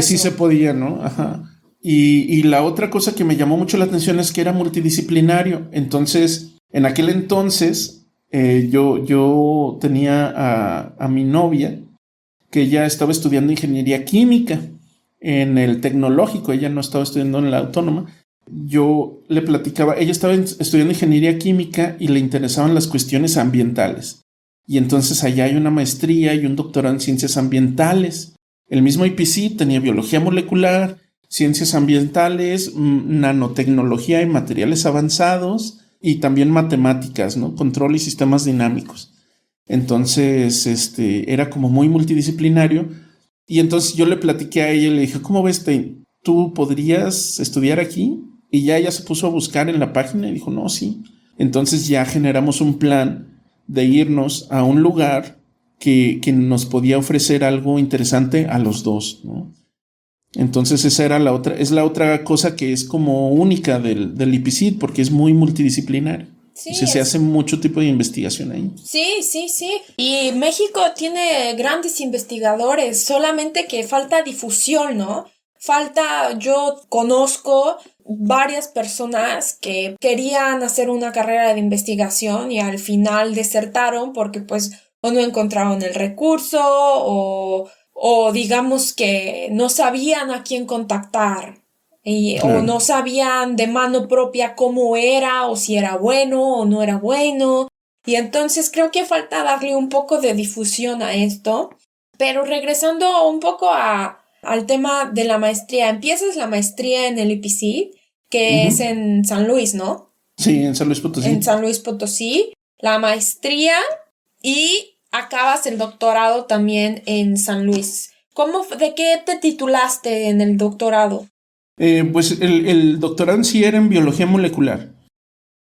sí se podía, ¿no? Ajá. Y la otra cosa que me llamó mucho la atención es que era multidisciplinario. Entonces, en aquel entonces, Yo tenía a mi novia que ella estaba estudiando ingeniería química en el tecnológico, ella no estaba estudiando en la autónoma. Yo le platicaba, ella estaba estudiando ingeniería química y le interesaban las cuestiones ambientales. Y entonces allá hay una maestría y un doctorado en ciencias ambientales. El mismo IPC tenía biología molecular, ciencias ambientales, nanotecnología y materiales avanzados y también matemáticas, ¿no? Control y sistemas dinámicos. Entonces, era como muy multidisciplinario. Y entonces yo le platiqué a ella y le dije, ¿cómo ves, tú podrías estudiar aquí? Y ya ella se puso a buscar en la página y dijo, no, sí. Entonces ya generamos un plan de irnos a un lugar que nos podía ofrecer algo interesante a los dos, ¿no? Entonces esa era la otra cosa que es como única del IPCID, porque es muy multidisciplinario.
Sí,
o sea, se hace mucho tipo de investigación ahí.
Sí. Y México tiene grandes investigadores, solamente que falta difusión, ¿no? Yo conozco varias personas que querían hacer una carrera de investigación y al final desertaron porque pues o no encontraron el recurso o digamos que no sabían a quién contactar. O no sabían de mano propia cómo era o si era bueno o no era bueno. Y entonces creo que falta darle un poco de difusión a esto. Pero regresando un poco al tema de la maestría. Empiezas la maestría en el IPC, que es en San Luis, ¿no?
Sí, en San Luis Potosí.
En San Luis Potosí. La maestría y acabas el doctorado también en San Luis. ¿De qué te titulaste en el doctorado?
Pues el doctorado en sí era en biología molecular,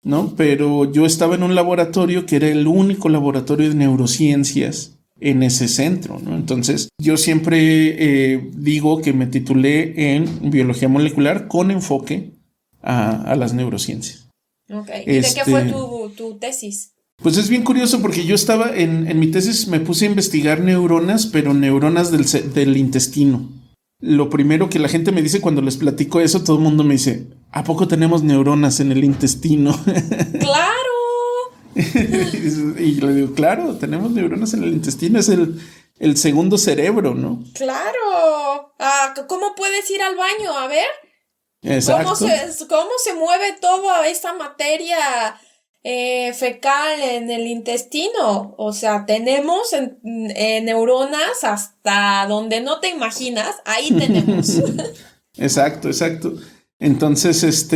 ¿no? Pero yo estaba en un laboratorio que era el único laboratorio de neurociencias en ese centro, ¿no? Entonces, yo siempre digo que me titulé en biología molecular con enfoque a las neurociencias.
Okay. ¿Y de qué fue tu tesis?
Pues es bien curioso porque yo estaba en mi tesis, me puse a investigar neuronas, pero neuronas del intestino. Lo primero que la gente me dice cuando les platico eso, todo el mundo me dice, ¿a poco tenemos neuronas en el intestino?
¡Claro!
Y le digo, claro, tenemos neuronas en el intestino, es el segundo cerebro, ¿no?
¡Claro! ¿Cómo puedes ir al baño? A ver.
Exacto.
¿Cómo se mueve toda esa materia fecal en el intestino? O sea, tenemos neuronas hasta donde no te imaginas, ahí tenemos.
Exacto. Entonces,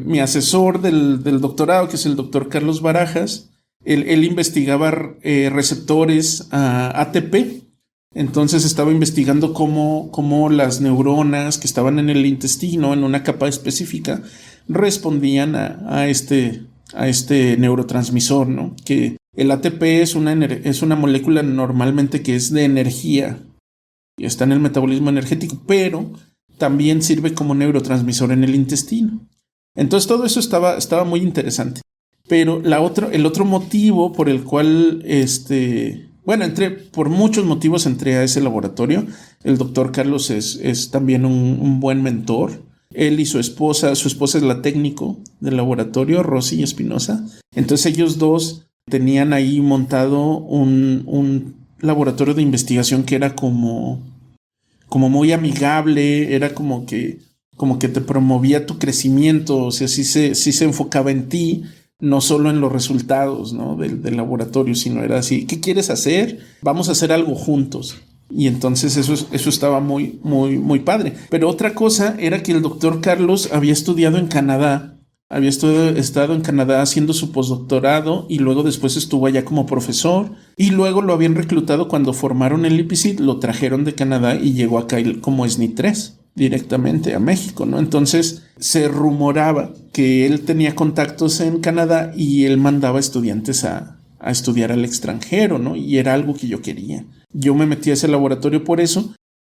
mi asesor del doctorado, que es el doctor Carlos Barajas, él investigaba receptores ATP. Entonces estaba investigando cómo las neuronas que estaban en el intestino, en una capa específica, respondían a este neurotransmisor, ¿no? Que el ATP es una molécula normalmente que es de energía y está en el metabolismo energético, pero también sirve como neurotransmisor en el intestino. Entonces todo eso estaba muy interesante. Pero el otro motivo por el cual por muchos motivos entré a ese laboratorio. El doctor Carlos es también un buen mentor. Él y su esposa es la técnico del laboratorio, Rosy Espinosa. Entonces ellos dos tenían ahí montado un laboratorio de investigación que era como muy amigable, era como que te promovía tu crecimiento, o sea, sí se enfocaba en ti, no solo en los resultados, ¿no? del laboratorio, sino era así, ¿qué quieres hacer? Vamos a hacer algo juntos. Y entonces eso estaba muy, muy, muy padre. Pero otra cosa era que el doctor Carlos había estudiado en Canadá, estado en Canadá haciendo su postdoctorado y luego después estuvo allá como profesor y luego lo habían reclutado cuando formaron el IPCID, lo trajeron de Canadá y llegó acá como SNI 3 directamente a México, ¿no? Entonces se rumoraba que él tenía contactos en Canadá y él mandaba estudiantes a estudiar al extranjero, ¿no? Y era algo que yo quería. Yo me metí a ese laboratorio por eso.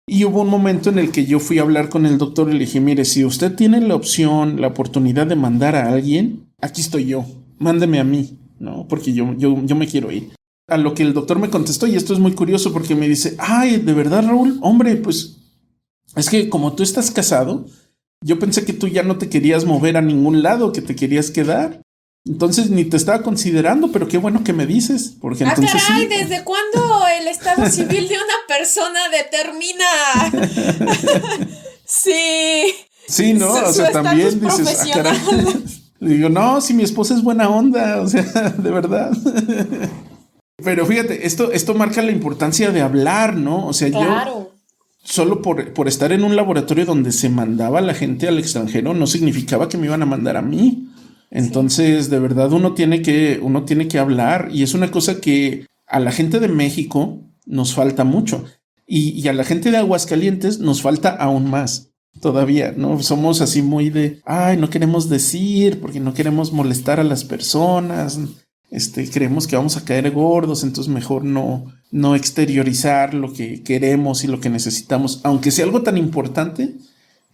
Y hubo un momento en el que yo fui a hablar con el doctor y le dije, mire, si usted tiene la oportunidad de mandar a alguien, aquí estoy yo, mándeme a mí, ¿no? Porque yo me quiero ir. A lo que el doctor me contestó, y esto es muy curioso porque me dice, ay, ¿de verdad, Raúl? Hombre, pues es que como tú estás casado, yo pensé que tú ya no te querías mover a ningún lado, que te querías quedar. Entonces ni te estaba considerando, pero qué bueno que me dices, porque entonces
caray,
sí.
¿desde cuándo el estado civil de una persona determina? Sí.
Sí, ¿no? O
Su
sea,
estatus
también dices,
profesional.
caray. Le digo, no, si mi esposa es buena onda, o sea, de verdad. Pero fíjate, esto marca la importancia de hablar, ¿no? O sea,
Claro.
yo solo por estar en un laboratorio donde se mandaba a la gente al extranjero no significaba que me iban a mandar a mí. Entonces, de verdad, uno tiene que hablar, y es una cosa que a la gente de México nos falta mucho, y a la gente de Aguascalientes nos falta aún más. Todavía, ¿no? Somos así muy de, ay, no queremos decir porque no queremos molestar a las personas. Creemos que vamos a caer gordos, entonces mejor no exteriorizar lo que queremos y lo que necesitamos, aunque sea algo tan importante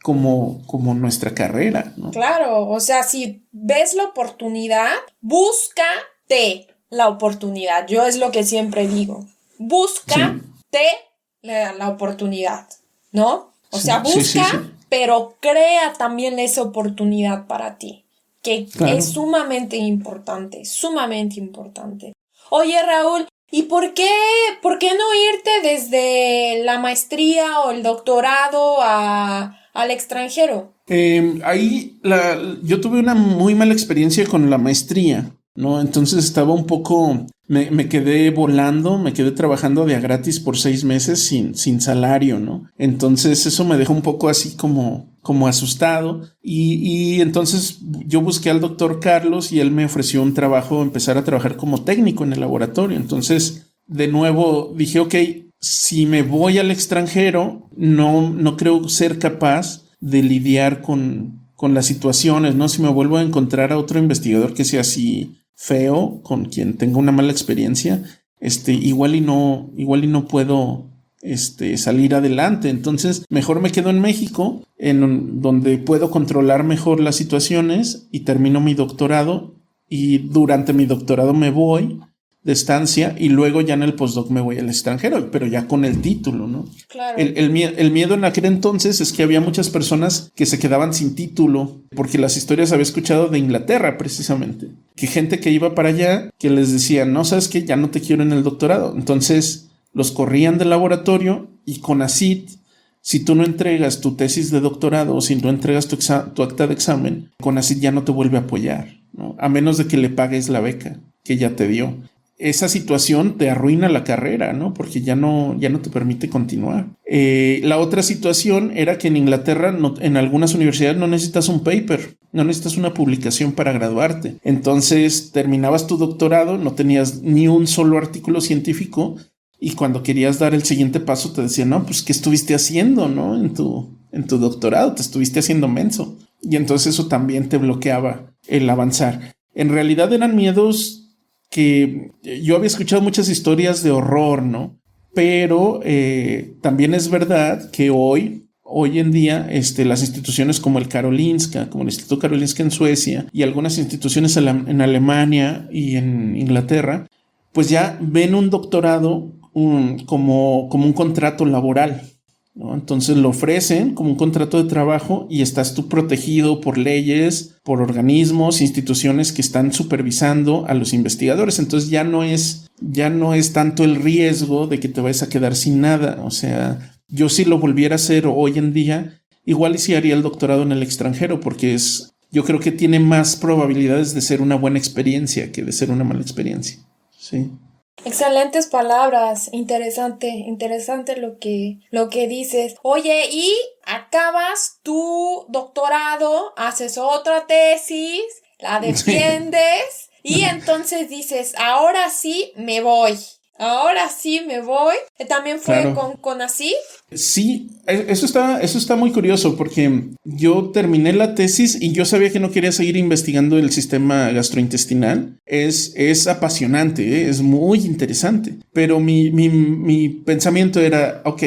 como nuestra carrera, ¿no?
Claro, o sea, si ves la oportunidad, búscate la oportunidad. Yo es lo que siempre digo. Búscate la oportunidad, ¿no? O sea, busca, pero crea también esa oportunidad para ti, que
claro,
es sumamente importante, sumamente importante. Oye, Raúl, ¿y por qué no irte desde la maestría o el doctorado al extranjero?
Yo tuve una muy mala experiencia con la maestría, ¿no? Entonces estaba un poco, me quedé volando, me quedé trabajando de a gratis por 6 meses sin salario, ¿no? Entonces eso me dejó un poco así como asustado, y entonces yo busqué al doctor Carlos y él me ofreció un trabajo, empezar a trabajar como técnico en el laboratorio. Entonces, de nuevo dije, ok, si me voy al extranjero, no creo ser capaz de lidiar con las situaciones, ¿no? Si me vuelvo a encontrar a otro investigador que sea así feo, con quien tenga una mala experiencia, igual y no puedo salir adelante. Entonces mejor me quedo en México, donde puedo controlar mejor las situaciones, y termino mi doctorado, y durante mi doctorado me voy de estancia, y luego ya en el postdoc me voy al extranjero, pero ya con el título, ¿no?
Claro.
El miedo en aquel entonces es que había muchas personas que se quedaban sin título, porque las historias había escuchado de Inglaterra precisamente, que gente que iba para allá, que les decía, no, ¿sabes qué? Ya no te quiero en el doctorado. Entonces los corrían del laboratorio, y CONACYT, si tú no entregas tu tesis de doctorado, o si no entregas tu acta de examen, CONACYT ya no te vuelve a apoyar, ¿no? A menos de que le pagues la beca que ya te dio. Esa situación te arruina la carrera, ¿no? Porque ya no te permite continuar. La otra situación era que en Inglaterra, en algunas universidades, no necesitas un paper, no necesitas una publicación para graduarte. Entonces terminabas tu doctorado, no tenías ni un solo artículo científico, y cuando querías dar el siguiente paso te decían, no, pues ¿qué estuviste haciendo, no? En tu doctorado te estuviste haciendo menso. Y entonces eso también te bloqueaba el avanzar. En realidad eran miedos que yo había escuchado muchas historias de horror, ¿no? Pero también es verdad que hoy en día las instituciones como el Karolinska, como el Instituto Karolinska en Suecia, y algunas instituciones en Alemania y en Inglaterra, pues ya ven un doctorado como un contrato laboral, ¿no? Entonces lo ofrecen como un contrato de trabajo, y estás tú protegido por leyes, por organismos, instituciones que están supervisando a los investigadores. Entonces ya no es tanto el riesgo de que te vayas a quedar sin nada. O sea, yo si lo volviera a hacer hoy en día, igual y si haría el doctorado en el extranjero, porque yo creo que tiene más probabilidades de ser una buena experiencia que de ser una mala experiencia. Sí.
Excelentes palabras, interesante lo que dices. Oye, y acabas tu doctorado, haces otra tesis, la defiendes, y entonces dices, ahora sí me voy. También fue
claro.
con CONACYT.
Sí, eso está muy curioso, porque yo terminé la tesis y yo sabía que no quería seguir investigando el sistema gastrointestinal. Es apasionante, es muy interesante, pero mi pensamiento era, ok,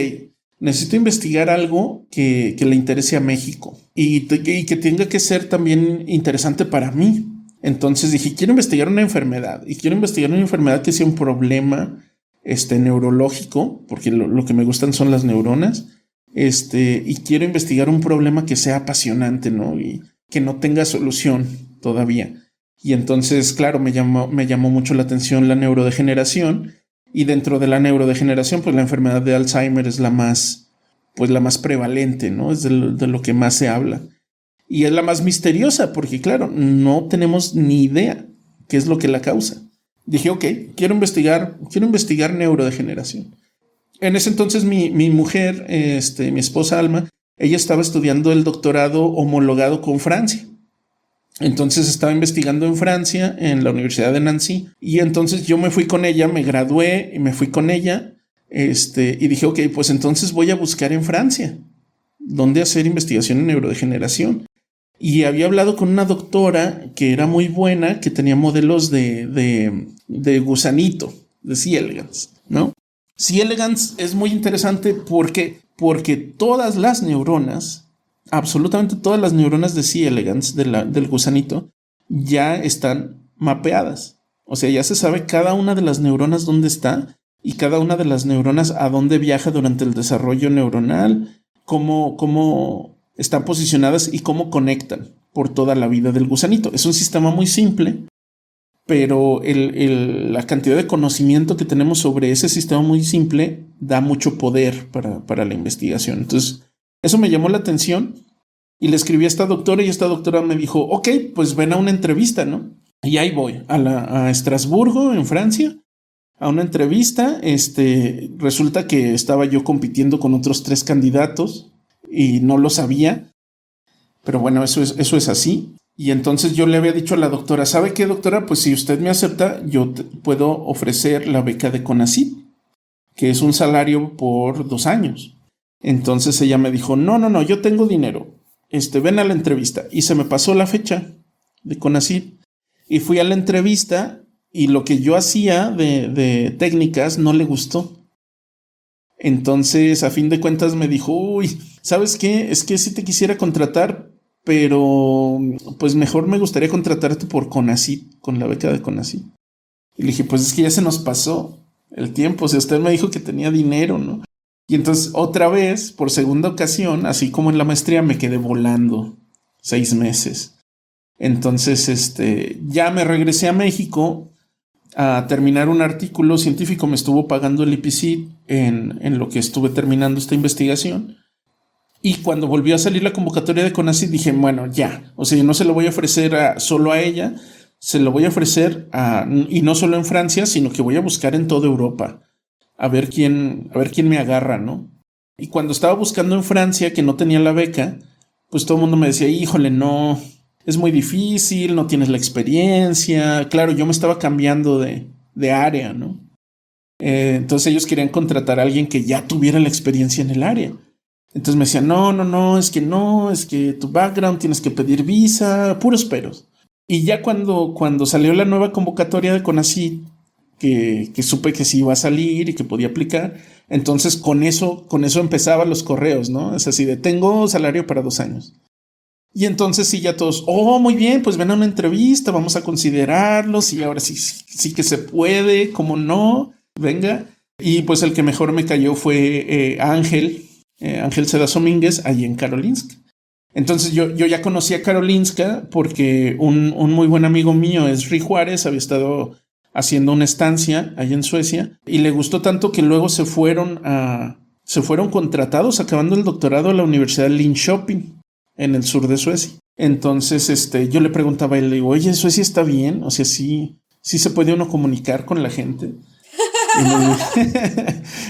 necesito investigar algo que le interese a México, y que tenga que ser también interesante para mí. Entonces dije, quiero investigar una enfermedad, y quiero investigar una enfermedad que sea un problema neurológico, porque lo que me gustan son las neuronas, y quiero investigar un problema que sea apasionante, ¿no? Y que no tenga solución todavía. Y entonces, claro, me llamó mucho la atención la neurodegeneración. Y dentro de la neurodegeneración, pues la enfermedad de Alzheimer es la más prevalente, ¿no? Es de lo que más se habla. Y es la más misteriosa porque, claro, no tenemos ni idea qué es lo que la causa. Dije, ok, quiero investigar neurodegeneración. En ese entonces mi mujer, mi esposa Alma, ella estaba estudiando el doctorado homologado con Francia. Entonces estaba investigando en Francia, en la Universidad de Nancy, y entonces yo me fui con ella, me gradué y me fui con ella, y dije, ok, pues entonces voy a buscar en Francia dónde hacer investigación en neurodegeneración. Y había hablado con una doctora que era muy buena, que tenía modelos de gusanito, de C. elegans, ¿no? C. elegans es muy interesante porque todas las neuronas, absolutamente todas las neuronas de C. elegans, del gusanito, ya están mapeadas. O sea, ya se sabe cada una de las neuronas dónde está y cada una de las neuronas a dónde viaja durante el desarrollo neuronal, cómo están posicionadas y cómo conectan por toda la vida del gusanito. Es un sistema muy simple, pero la cantidad de conocimiento que tenemos sobre ese sistema muy simple da mucho poder para la investigación. Entonces, eso me llamó la atención y le escribí a esta doctora y esta doctora me dijo, ok, pues ven a una entrevista, ¿no? Y ahí voy, a Estrasburgo, en Francia, a una entrevista. Resulta que estaba yo compitiendo con otros 3 candidatos y no lo sabía, pero bueno, eso es así. Y entonces yo le había dicho a la doctora, ¿sabe qué, doctora? Pues si usted me acepta, yo puedo ofrecer la beca de CONACYT, que es un salario por 2 años. Entonces ella me dijo, no, yo tengo dinero, ven a la entrevista. Y se me pasó la fecha de CONACYT y fui a la entrevista y lo que yo hacía de técnicas no le gustó. Entonces, a fin de cuentas me dijo, uy, ¿sabes qué? Es que sí te quisiera contratar, pero pues mejor me gustaría contratarte por CONACYT, con la beca de CONACYT. Y le dije, pues es que ya se nos pasó el tiempo, o sea, usted me dijo que tenía dinero, ¿no? Y entonces otra vez, por segunda ocasión, así como en la maestría, me quedé volando 6 meses. Entonces, ya me regresé a México a terminar un artículo científico. Me estuvo pagando el IPCIT en lo que estuve terminando esta investigación. Y cuando volvió a salir la convocatoria de CONACYT, dije, bueno, ya. O sea, yo no se lo voy a ofrecer solo a ella, se lo voy a ofrecer y no solo en Francia, sino que voy a buscar en toda Europa. A ver quién me agarra, ¿no? Y cuando estaba buscando en Francia, que no tenía la beca, pues todo el mundo me decía, híjole, no, es muy difícil, no tienes la experiencia. Claro, yo me estaba cambiando de área, ¿no? Entonces ellos querían contratar a alguien que ya tuviera la experiencia en el área. Entonces me decían, no, es que tu background tienes que pedir visa, puros peros. Y ya cuando salió la nueva convocatoria de CONACYT, que supe que sí iba a salir y que podía aplicar, entonces con eso empezaban los correos, ¿no? Es así de, tengo salario para 2 años. Y entonces sí, ya todos, muy bien, pues ven a una entrevista, vamos a considerarlo, sí, ahora sí que se puede, ¿cómo no? Venga. Y pues el que mejor me cayó fue Ángel Cedas Domínguez, allí en Karolinska. Entonces yo ya conocía a Karolinska porque un muy buen amigo mío, Esri Juárez, había estado haciendo una estancia allá en Suecia y le gustó tanto que luego se fueron contratados acabando el doctorado a la Universidad de Linköping, en el sur de Suecia. Entonces yo le preguntaba a él, le digo, oye, ¿Suecia está bien? O sea, sí se puede uno comunicar con la gente.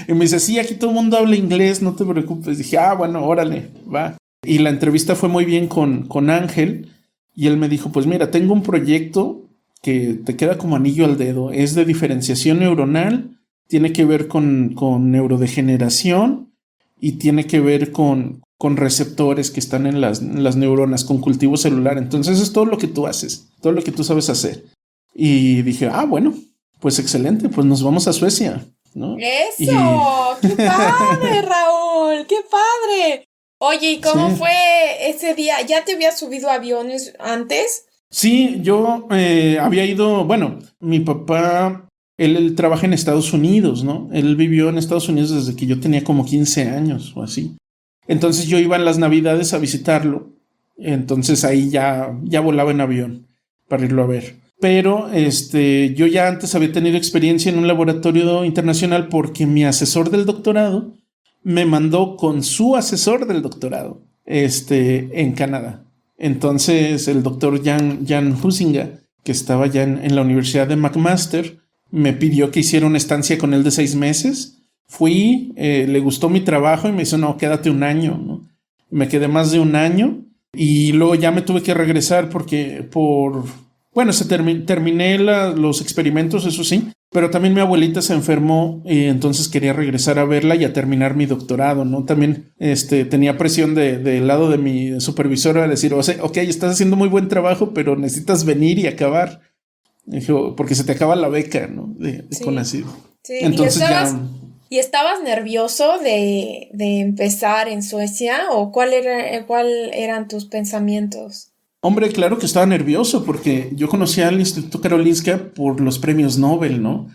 Y me dice, sí, aquí todo el mundo habla inglés, no te preocupes. Dije, bueno, órale, va. Y la entrevista fue muy bien con Ángel y él me dijo, pues mira, tengo un proyecto que te queda como anillo al dedo. Es de diferenciación neuronal, tiene que ver con neurodegeneración y tiene que ver con receptores que están en las neuronas, con cultivo celular. Entonces es todo lo que tú haces, todo lo que tú sabes hacer. Y dije, bueno, pues excelente, pues nos vamos a Suecia, ¿no?
¡Eso! ¡Qué padre, Raúl! ¡Qué padre! Oye, ¿y cómo fue ese día? ¿Ya te habías subido a aviones antes?
Sí, yo había ido, bueno, mi papá, él trabaja en Estados Unidos, ¿no? Él vivió en Estados Unidos desde que yo tenía como 15 años o así. Entonces yo iba en las Navidades a visitarlo. Entonces ahí ya volaba en avión para irlo a ver. pero yo ya antes había tenido experiencia en un laboratorio internacional porque mi asesor del doctorado me mandó con su asesor del doctorado en Canadá. Entonces el doctor Jan Huizinga, que estaba ya en la Universidad de McMaster, me pidió que hiciera una estancia con él de 6 meses. Fui, le gustó mi trabajo y me dijo, no, quédate un año, ¿no? Me quedé más de un año y luego ya me tuve que regresar porque terminé los experimentos, eso sí, pero también mi abuelita se enfermó y entonces quería regresar a verla y a terminar mi doctorado, ¿no? También tenía presión del lado de mi supervisora a decir, o sea, ok, estás haciendo muy buen trabajo, pero necesitas venir y acabar. Dijo, porque se te acaba la beca, ¿no? De CONACYT.
Sí,
entonces
¿y estabas nervioso de empezar en Suecia? ¿O cuál eran tus pensamientos?
Hombre, claro que estaba nervioso porque yo conocía al Instituto Karolinska por los premios Nobel, ¿no?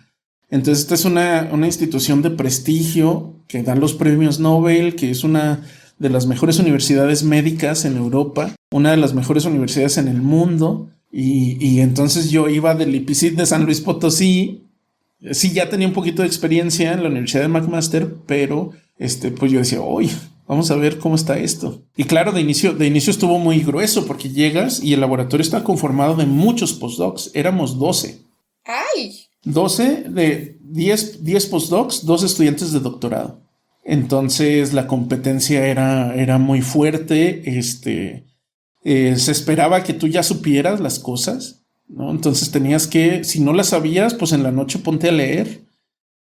Entonces esta es una institución de prestigio que dan los premios Nobel, que es una de las mejores universidades médicas en Europa, una de las mejores universidades en el mundo. Y entonces yo iba del IPICIT de San Luis Potosí. Sí, ya tenía un poquito de experiencia en la Universidad de McMaster, pero pues yo decía, uy, vamos a ver cómo está esto. Y claro, de inicio estuvo muy grueso porque llegas y el laboratorio está conformado de muchos postdocs. Éramos 12.
¡Ay!
12 de 10 postdocs, 2 estudiantes de doctorado. Entonces la competencia era muy fuerte. Se esperaba que tú ya supieras las cosas, ¿no? Entonces tenías que, si no las sabías, pues en la noche ponte a leer.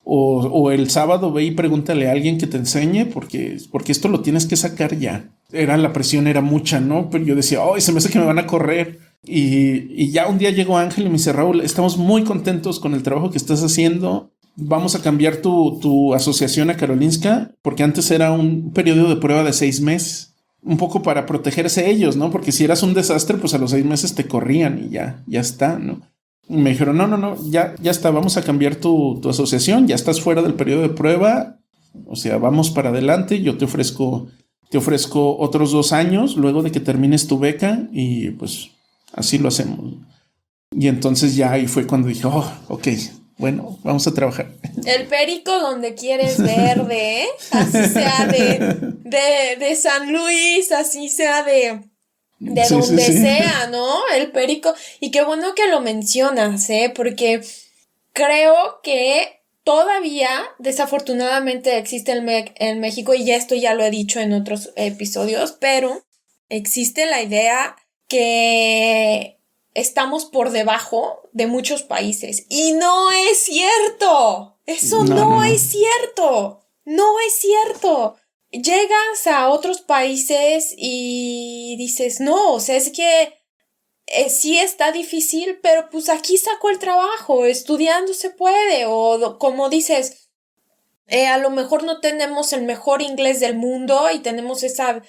O el sábado ve y pregúntale a alguien que te enseñe porque esto lo tienes que sacar ya. La presión era mucha, ¿no? Pero yo decía, ¡ay, se me hace que me van a correr! Y ya un día llegó Ángel y me dice, Raúl, estamos muy contentos con el trabajo que estás haciendo. Vamos a cambiar tu asociación a Karolinska porque antes era un periodo de prueba de 6 meses. Un poco para protegerse ellos, ¿no? Porque si eras un desastre, pues a los 6 meses te corrían y ya está, ¿no? Y me dijeron, no, ya está, vamos a cambiar tu asociación, ya estás fuera del periodo de prueba, o sea, vamos para adelante, yo te ofrezco otros 2 años luego de que termines tu beca y pues así lo hacemos. Y entonces ya ahí fue cuando dije, ok, bueno, vamos a trabajar.
El perico donde quieres verde, ¿eh? Así sea de San Luis, así sea de donde sea, ¿no? El perico. Y qué bueno que lo mencionas, porque creo que todavía, desafortunadamente, existe en México, y esto ya lo he dicho en otros episodios, pero existe la idea que estamos por debajo de muchos países. Y no es cierto. Eso no es cierto. No es cierto. Llegas a otros países y dices, no, o sea, es que sí está difícil, pero pues aquí saco el trabajo, estudiando se puede, o como dices, a lo mejor no tenemos el mejor inglés del mundo y tenemos esa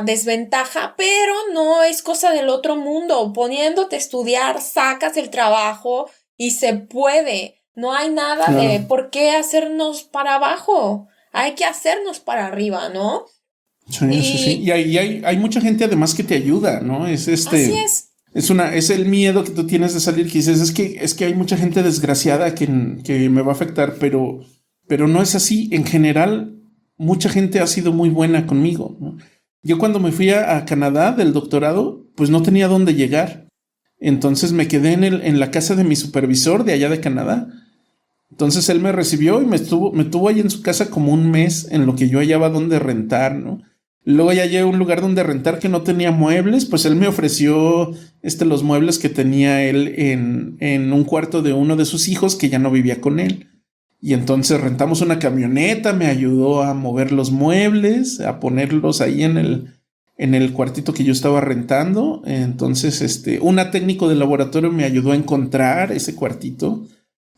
desventaja, pero no es cosa del otro mundo. Poniéndote a estudiar, sacas el trabajo y se puede. No hay nada de por qué hacernos para abajo. Hay que hacernos para arriba, ¿no?
Sí. Y hay mucha gente además que te ayuda, ¿no? Así es. Es el miedo que tú tienes de salir, que dices, es que hay mucha gente desgraciada que me va a afectar, pero no es así. En general, mucha gente ha sido muy buena conmigo, ¿no? Yo cuando me fui a Canadá del doctorado, pues no tenía dónde llegar. Entonces me quedé en la casa de mi supervisor de allá de Canadá. Entonces él me recibió y me tuvo ahí en su casa como 1 mes en lo que yo hallaba dónde rentar, ¿no? Luego ya llegué a un lugar donde rentar que no tenía muebles, pues él me ofreció los muebles que tenía él en un cuarto de uno de sus hijos que ya no vivía con él. Y entonces rentamos una camioneta, me ayudó a mover los muebles, a ponerlos ahí en el cuartito que yo estaba rentando. Entonces, una técnico del laboratorio me ayudó a encontrar ese cuartito,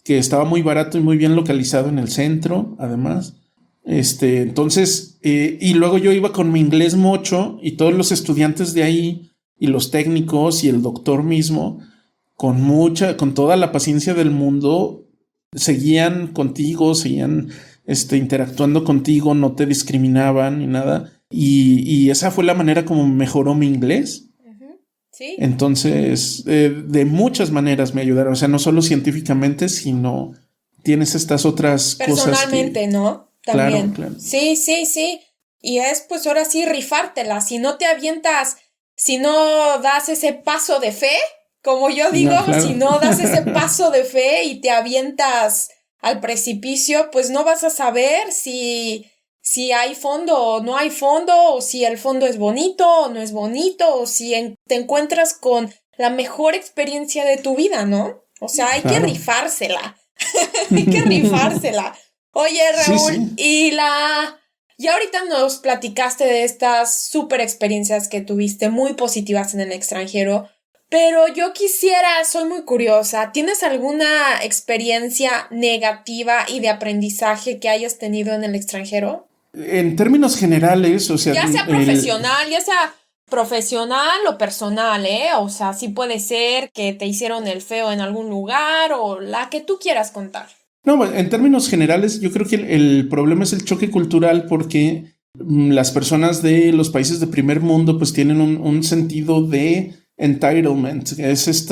que estaba muy barato y muy bien localizado en el centro, además. Entonces, y luego yo iba con mi inglés mocho y todos los estudiantes de ahí y los técnicos y el doctor mismo, con toda la paciencia del mundo, seguían contigo, seguían interactuando contigo, no te discriminaban ni nada. Y esa fue la manera como mejoró mi inglés.
Sí.
Entonces, de muchas maneras me ayudaron. O sea, no solo científicamente, sino tienes estas otras cosas
Personalmente, ¿no? También.
Claro.
Sí. Y es pues ahora sí rifártela. Si no te avientas, si no das ese paso de fe, como yo digo,
No, claro.
si no das ese paso de fe y te avientas al precipicio, pues no vas a saber si hay fondo o no hay fondo, o si el fondo es bonito o no es bonito, o si te encuentras con la mejor experiencia de tu vida, ¿no? O sea, hay que rifársela. Hay que rifársela. Oye, Raúl,
sí.
Ya ahorita nos platicaste de estas súper experiencias que tuviste muy positivas en el extranjero, pero yo soy muy curiosa, ¿tienes alguna experiencia negativa y de aprendizaje que hayas tenido en el extranjero?
En términos generales, o sea...
Ya sea profesional o personal, ¿eh? O sea, sí puede ser que te hicieron el feo en algún lugar o la que tú quieras contar.
No, en términos generales, yo creo que el problema es el choque cultural porque las personas de los países de primer mundo pues tienen un sentido de entitlement, es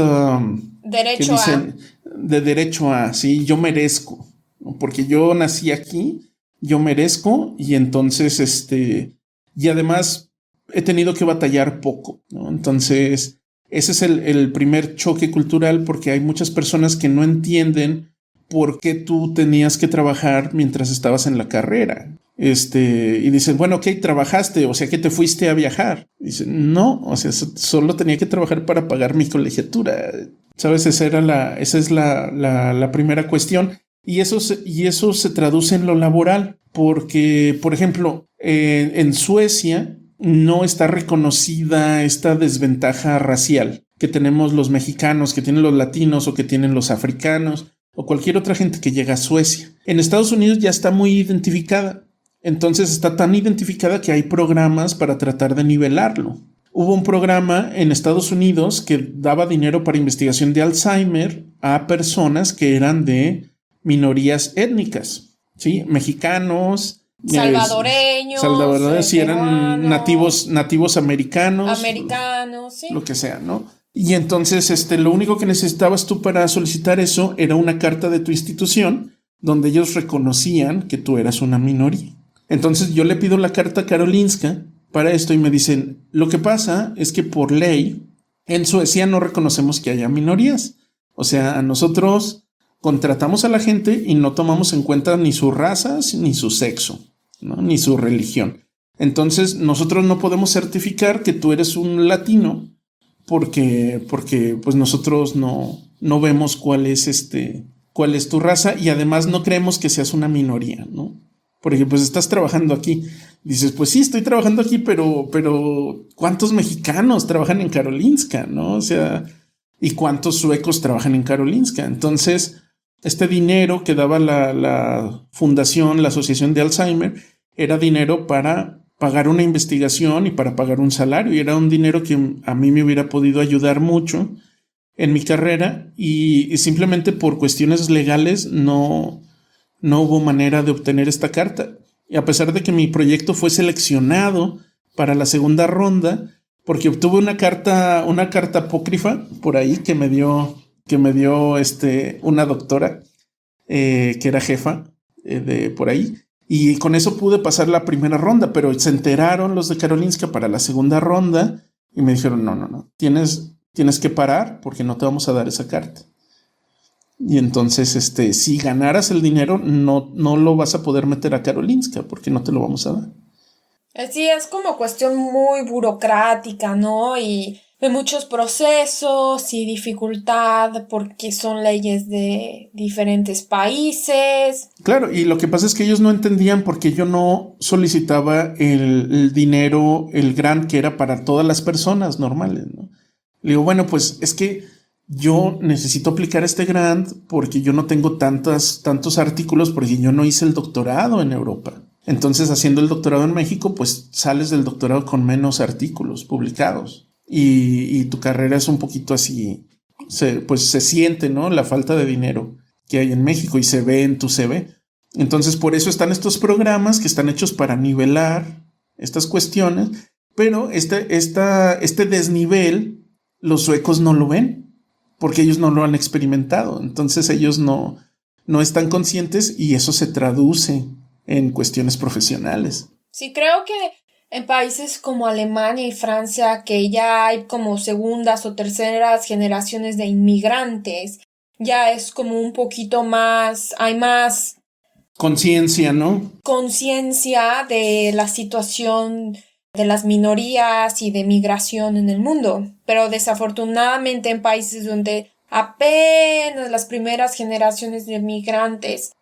derecho a...
De derecho a, sí, yo merezco, ¿no? Porque yo nací aquí, yo merezco y entonces, y además he tenido que batallar poco, ¿no? Entonces, ese es el primer choque cultural porque hay muchas personas que no entienden por qué tú tenías que trabajar mientras estabas en la carrera. Y dicen, bueno, ok, trabajaste, o sea que te fuiste a viajar. Dicen, no, o sea, solo tenía que trabajar para pagar mi colegiatura. ¿Sabes? Esa es la primera cuestión. Y eso se traduce en lo laboral, porque, por ejemplo, en Suecia no está reconocida esta desventaja racial que tenemos los mexicanos, que tienen los latinos o que tienen los africanos o cualquier otra gente que llega a Suecia. En Estados Unidos ya está muy identificada. Entonces está tan identificada que hay programas para tratar de nivelarlo. Hubo un programa en Estados Unidos que daba dinero para investigación de Alzheimer a personas que eran de minorías étnicas, ¿sí? Mexicanos,
salvadoreños,
si eran nativos americanos,
sí.
Lo que sea, ¿no? Y entonces, lo único que necesitabas tú para solicitar eso era una carta de tu institución donde ellos reconocían que tú eras una minoría. Entonces yo le pido la carta a Karolinska para esto y me dicen, lo que pasa es que por ley en Suecia no reconocemos que haya minorías. O sea, nosotros contratamos a la gente y no tomamos en cuenta ni su raza, ni su sexo, ¿no? Ni su religión. Entonces nosotros no podemos certificar que tú eres un latino porque pues nosotros no vemos cuál es tu raza y además no creemos que seas una minoría, ¿no? Porque pues estás trabajando aquí. Dices, pues sí, estoy trabajando aquí, pero ¿cuántos mexicanos trabajan en Karolinska, no? O sea, ¿y cuántos suecos trabajan en Karolinska? Entonces, este dinero que daba la fundación, la Asociación de Alzheimer, era dinero para pagar una investigación y para pagar un salario. Y era un dinero que a mí me hubiera podido ayudar mucho en mi carrera y simplemente por cuestiones legales no hubo manera de obtener esta carta. Y a pesar de que mi proyecto fue seleccionado para la segunda ronda, porque obtuve una carta apócrifa por ahí que me dio una doctora que era jefa de por ahí. Y con eso pude pasar la primera ronda, pero se enteraron los de Karolinska para la segunda ronda y me dijeron, no, tienes que parar porque no te vamos a dar esa carta. Y entonces, si ganaras el dinero, no lo vas a poder meter a Karolinska porque no te lo vamos a dar.
Sí, es como cuestión muy burocrática, ¿no? Y de muchos procesos y dificultad porque son leyes de diferentes países.
Claro, y lo que pasa es que ellos no entendían porque yo no solicitaba el dinero, el grant que era para todas las personas normales, ¿no? Le digo, bueno, pues es que yo necesito aplicar este grant porque yo no tengo tantos artículos porque yo no hice el doctorado en Europa. Entonces, haciendo el doctorado en México, pues sales del doctorado con menos artículos publicados y tu carrera es un poquito así, se siente, ¿no? La falta de dinero que hay en México y se ve en tu CV. Entonces, por eso están estos programas que están hechos para nivelar estas cuestiones, pero este desnivel los suecos no lo ven porque ellos no lo han experimentado. Entonces ellos no están conscientes y eso se traduce en cuestiones profesionales.
Sí, creo que en países como Alemania y Francia, que ya hay como segundas o terceras generaciones de inmigrantes, ya es como un poquito más, hay más
conciencia, ¿no?
Conciencia de la situación de las minorías y de migración en el mundo. Pero desafortunadamente en países donde apenas las primeras generaciones de migrantes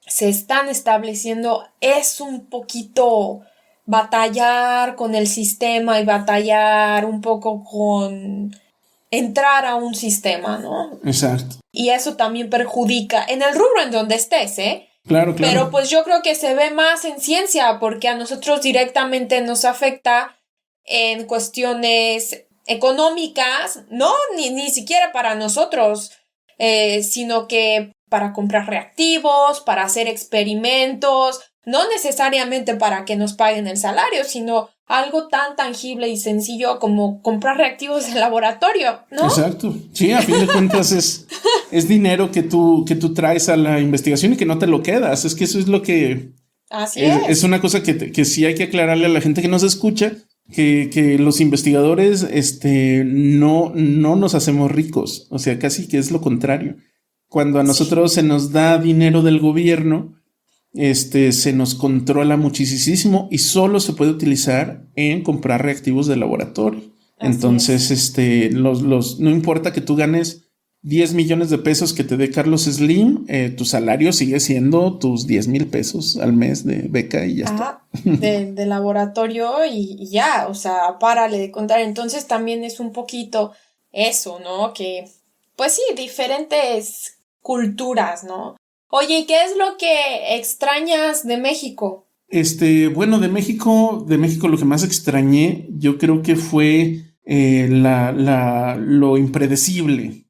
se están estableciendo, es un poquito batallar con el sistema y batallar un poco con entrar a un sistema, ¿no?
Exacto.
Y eso también perjudica en el rubro en donde estés, ¿eh?
Claro.
Pero pues yo creo que se ve más en ciencia porque a nosotros directamente nos afecta en cuestiones económicas, no ni siquiera para nosotros, sino que para comprar reactivos, para hacer experimentos, no necesariamente para que nos paguen el salario, sino algo tan tangible y sencillo como comprar reactivos de laboratorio, ¿no?
Exacto. Sí, a fin de cuentas es dinero que tú traes a la investigación y que no te lo quedas. Es que eso es lo que...
Así es.
Es una cosa que sí hay que aclararle a la gente que nos escucha, que los investigadores no nos hacemos ricos. O sea, casi que es lo contrario. Cuando a nosotros se nos da dinero del gobierno, se nos controla muchísimo y solo se puede utilizar en comprar reactivos de laboratorio. Así entonces, es. No importa que tú ganes 10 millones de pesos que te dé Carlos Slim, tu salario sigue siendo tus 10,000 pesos al mes de beca y ya está.
De laboratorio y ya, o sea, párale de contar. Entonces también es un poquito eso, ¿no? Que, pues sí, diferentes culturas, ¿no? Oye, ¿y qué es lo que extrañas de México?
Bueno, de México lo que más extrañé, yo creo que fue lo impredecible.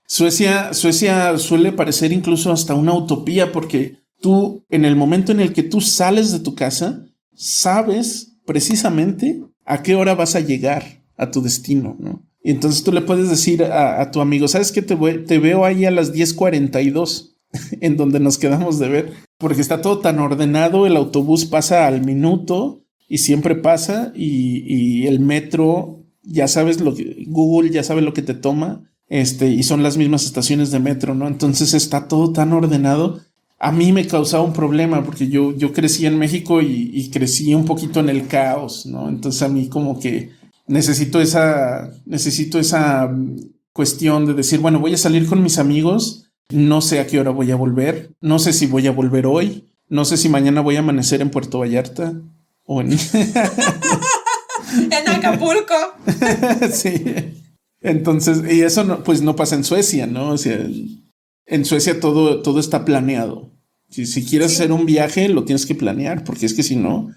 Suecia suele parecer incluso hasta una utopía porque tú, en el momento en el que tú sales de tu casa, sabes precisamente a qué hora vas a llegar a tu destino, ¿no? Y entonces tú le puedes decir a tu amigo, ¿sabes qué? Te veo ahí a las 10:42 en donde nos quedamos de ver, porque está todo tan ordenado, el autobús pasa al minuto y siempre pasa y el metro, ya sabes Google ya sabe lo que te toma, y son las mismas estaciones de metro, ¿no? Entonces está todo tan ordenado. A mí me causaba un problema porque yo crecí en México y crecí un poquito en el caos, ¿no? Entonces a mí como que necesito esa cuestión de decir, bueno, voy a salir con mis amigos, no sé a qué hora voy a volver, no sé si voy a volver hoy, no sé si mañana voy a amanecer en Puerto Vallarta o en...
En Acapulco.
Sí. Entonces, y eso no pasa en Suecia, ¿no? O sea, en Suecia todo está planeado. Si quieres hacer un viaje, lo tienes que planear, porque es que si no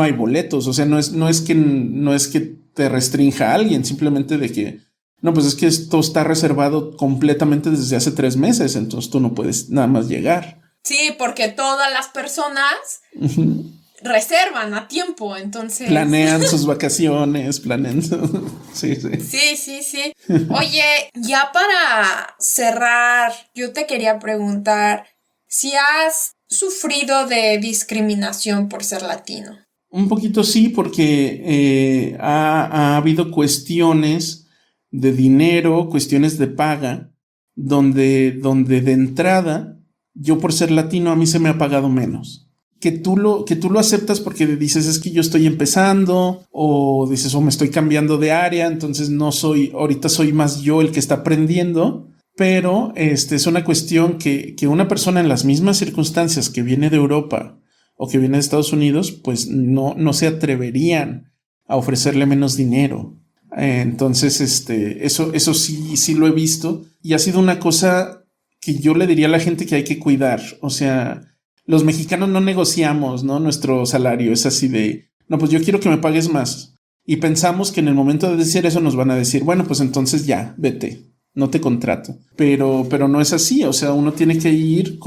hay boletos. O sea, no es que te restrinja a alguien, simplemente de que no, pues es que esto está reservado completamente desde hace 3 meses, entonces tú no puedes nada más llegar.
Sí, porque todas las personas reservan a tiempo, entonces...
Planean sus vacaciones, Sí.
Sí. Oye, ya para cerrar, yo te quería preguntar si has sufrido de discriminación por ser latino.
Un poquito sí, porque ha habido cuestiones de dinero, cuestiones de paga, donde de entrada, yo por ser latino a mí se me ha pagado menos. Que tú lo aceptas porque dices, es que yo estoy empezando, o dices, me estoy cambiando de área, entonces ahorita soy más yo el que está aprendiendo, pero es una cuestión que una persona en las mismas circunstancias que viene de Europa o que viene de Estados Unidos, pues no se atreverían a ofrecerle menos dinero. Entonces, eso sí lo he visto y ha sido una cosa que yo le diría a la gente que hay que cuidar. O sea, los mexicanos no negociamos, ¿no? Nuestro salario es así de, no, pues yo quiero que me pagues más. Y pensamos que en el momento de decir eso nos van a decir, bueno, pues entonces ya, vete, no te contrato. Pero no es así. O sea, uno tiene que ir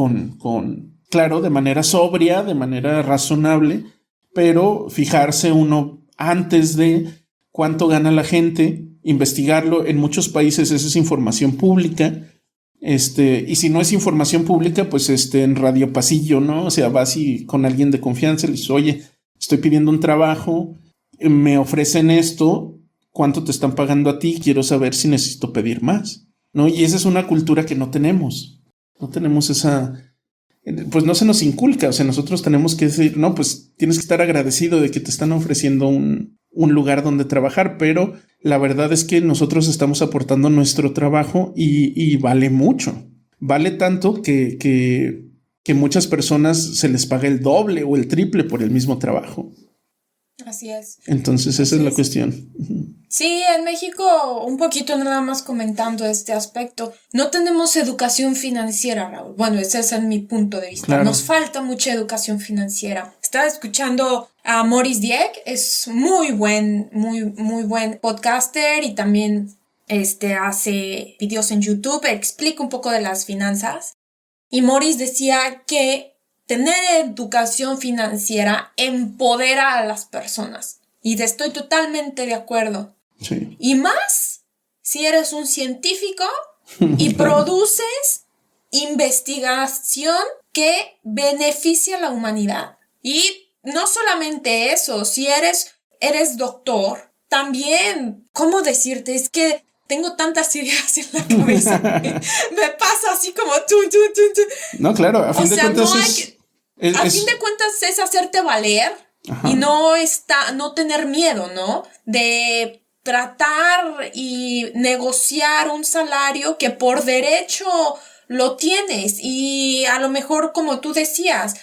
claro, de manera sobria, de manera razonable, pero fijarse uno antes de cuánto gana la gente, investigarlo. En muchos países eso es información pública. Y si no es información pública, pues en Radio Pasillo, ¿no? O sea, vas y con alguien de confianza le dices, oye, estoy pidiendo un trabajo, me ofrecen esto, ¿cuánto te están pagando a ti? Quiero saber si necesito pedir más, ¿no? Y esa es una cultura que no tenemos. No tenemos esa... Pues no se nos inculca, o sea, nosotros tenemos que decir, no, pues tienes que estar agradecido de que te están ofreciendo un lugar donde trabajar, pero la verdad es que nosotros estamos aportando nuestro trabajo y vale mucho. Vale tanto que muchas personas se les paga el doble o el triple por el mismo trabajo.
Así es.
Entonces esa es la cuestión.
Sí, en México, un poquito nada más comentando este aspecto, no tenemos educación financiera, Raúl. Bueno, ese es mi punto de vista.
Claro.
Nos falta mucha educación financiera. Estaba escuchando a Maurice Dieck, es muy buen podcaster y también hace videos en YouTube, explica un poco de las finanzas. Y Maurice decía que tener educación financiera empodera a las personas. Y estoy totalmente de acuerdo.
Sí.
Y más si eres un científico y produces investigación que beneficia a la humanidad. Y no solamente eso, si eres doctor, también, ¿cómo decirte? Es que tengo tantas ideas en la cabeza. Me pasa así como tú.
No, claro, a fin de cuentas
fin de cuentas es hacerte valer. Ajá. Y no tener miedo, ¿no? De tratar y negociar un salario que por derecho lo tienes y a lo mejor, como tú decías,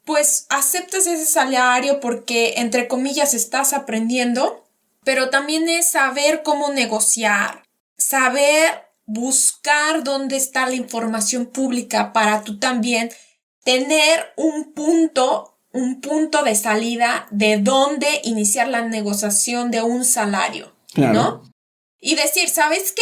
pues aceptas ese salario porque, entre comillas, estás aprendiendo, pero también es saber cómo negociar, saber buscar dónde está la información pública para tú también tener un punto de salida de dónde iniciar la negociación de un salario, claro, ¿no? Y decir, ¿sabes qué?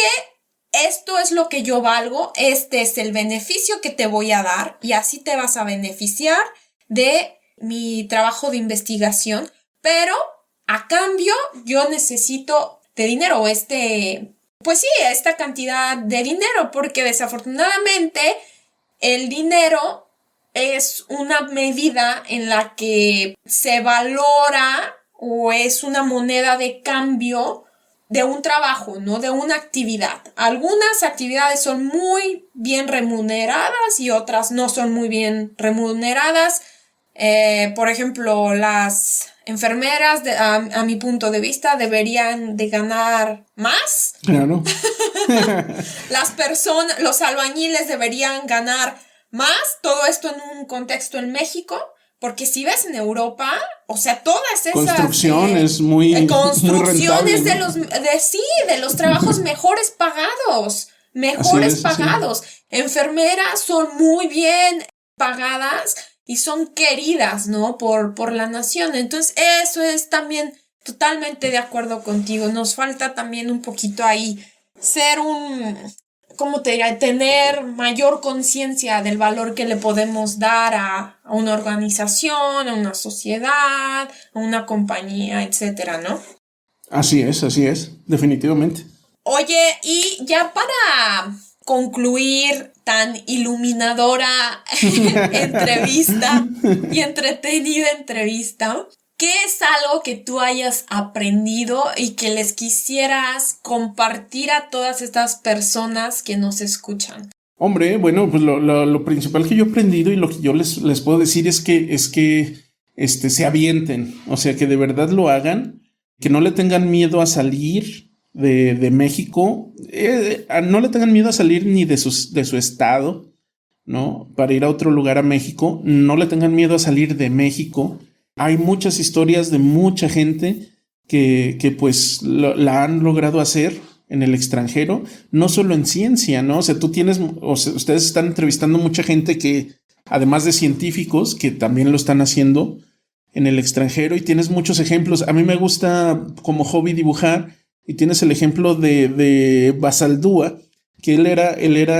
Esto es lo que yo valgo, este es el beneficio que te voy a dar y así te vas a beneficiar de mi trabajo de investigación, pero a cambio yo necesito de dinero, esta cantidad de dinero, porque desafortunadamente el dinero es una medida en la que se valora o es una moneda de cambio de un trabajo, ¿no? De una actividad. Algunas actividades son muy bien remuneradas y otras no son muy bien remuneradas. Por ejemplo, las enfermeras, a mi punto de vista, deberían de ganar más.
Claro.
Los albañiles deberían ganar más, todo esto en un contexto en México, porque si ves en Europa, o sea, todas esas
construcciones muy
construcciones
muy rentable, ¿no?
de los trabajos mejores pagados. Enfermeras son muy bien pagadas y son queridas, ¿no? Por la nación. Entonces, eso es también totalmente de acuerdo contigo. Nos falta también un poquito ahí ser tener mayor conciencia del valor que le podemos dar a una organización, a una sociedad, a una compañía, etcétera, ¿no?
Así es, definitivamente.
Oye, y ya para concluir tan iluminadora entrevista y entretenida entrevista, ¿qué es algo que tú hayas aprendido y que les quisieras compartir a todas estas personas que nos escuchan?
Hombre, bueno, pues lo principal que yo he aprendido y lo que yo les puedo decir es que se avienten, o sea, que de verdad lo hagan, que no le tengan miedo a salir de México, no le tengan miedo a salir ni de su estado, ¿no? Para ir a otro lugar a México, no le tengan miedo a salir de México. Hay muchas historias de mucha gente que pues la han logrado hacer en el extranjero, no solo en ciencia, ¿no? O sea, ustedes están entrevistando mucha gente que, además de científicos, que también lo están haciendo en el extranjero, y tienes muchos ejemplos. A mí me gusta como hobby dibujar, y tienes el ejemplo de Basaldúa, que él era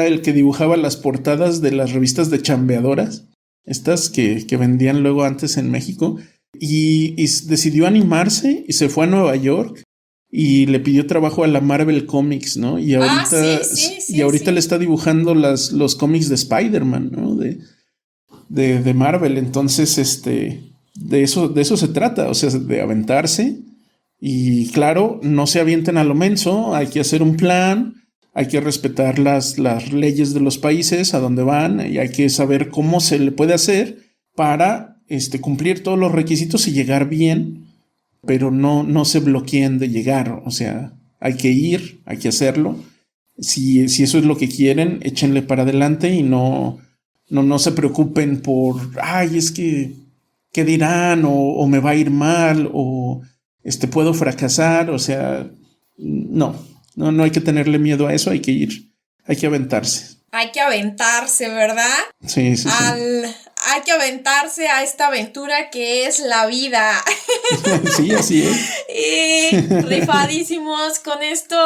el que dibujaba las portadas de las revistas de chambeadoras, estas que vendían luego antes en México, y decidió animarse y se fue a Nueva York y le pidió trabajo a la Marvel Comics, ¿no? Y ahorita, le está dibujando los cómics de Spider-Man, ¿no? De Marvel. Entonces, de eso se trata, o sea, de aventarse. Y claro, no se avienten a lo menso, hay que hacer un plan, hay que respetar las leyes de los países a donde van y hay que saber cómo se le puede hacer para cumplir todos los requisitos y llegar bien, pero no se bloqueen de llegar. O sea, hay que ir, hay que hacerlo. Si eso es lo que quieren, échenle para adelante y no se preocupen por, es que, ¿qué dirán? O me va a ir mal, o puedo fracasar. O sea, no hay que tenerle miedo a eso, hay que ir, hay que aventarse.
Hay que aventarse, ¿verdad?
Sí.
Hay que aventarse a esta aventura que es la vida.
Sí, así es.
Y rifadísimos, con esto,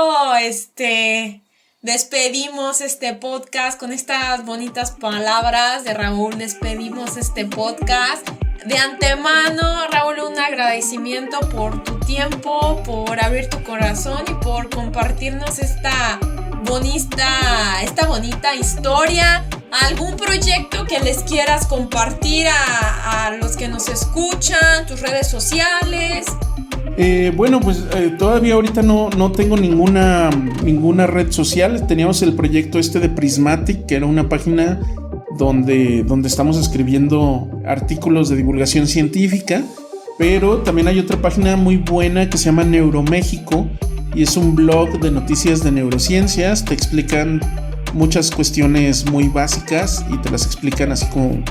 despedimos este podcast, con estas bonitas palabras de Raúl, despedimos este podcast. De antemano, Raúl, un agradecimiento por tu tiempo, por abrir tu corazón y por compartirnos esta bonita historia. ¿Algún proyecto que les quieras compartir a los que nos escuchan? ¿Tus redes sociales?
Bueno, pues todavía ahorita no tengo ninguna red social. Teníamos el proyecto de Prismatic, que era una página donde estamos escribiendo artículos de divulgación científica, pero también hay otra página muy buena que se llama Neuroméxico y es un blog de noticias de neurociencias. Te explican muchas cuestiones muy básicas y te las explican así como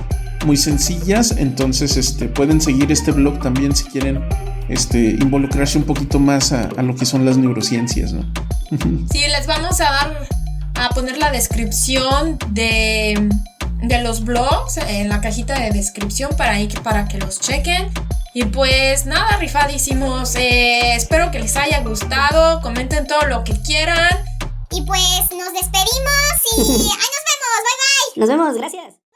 muy sencillas. Entonces pueden seguir este blog también si quieren involucrarse un poquito más a lo que son las neurociencias, ¿no?
Sí, les vamos a poner la descripción de los blogs en la cajita de descripción para que los chequen. Y pues nada, rifadísimos, espero que les haya gustado, comenten todo lo que quieran.
Y pues nos despedimos y ahí nos vemos, bye bye.
Nos vemos, gracias.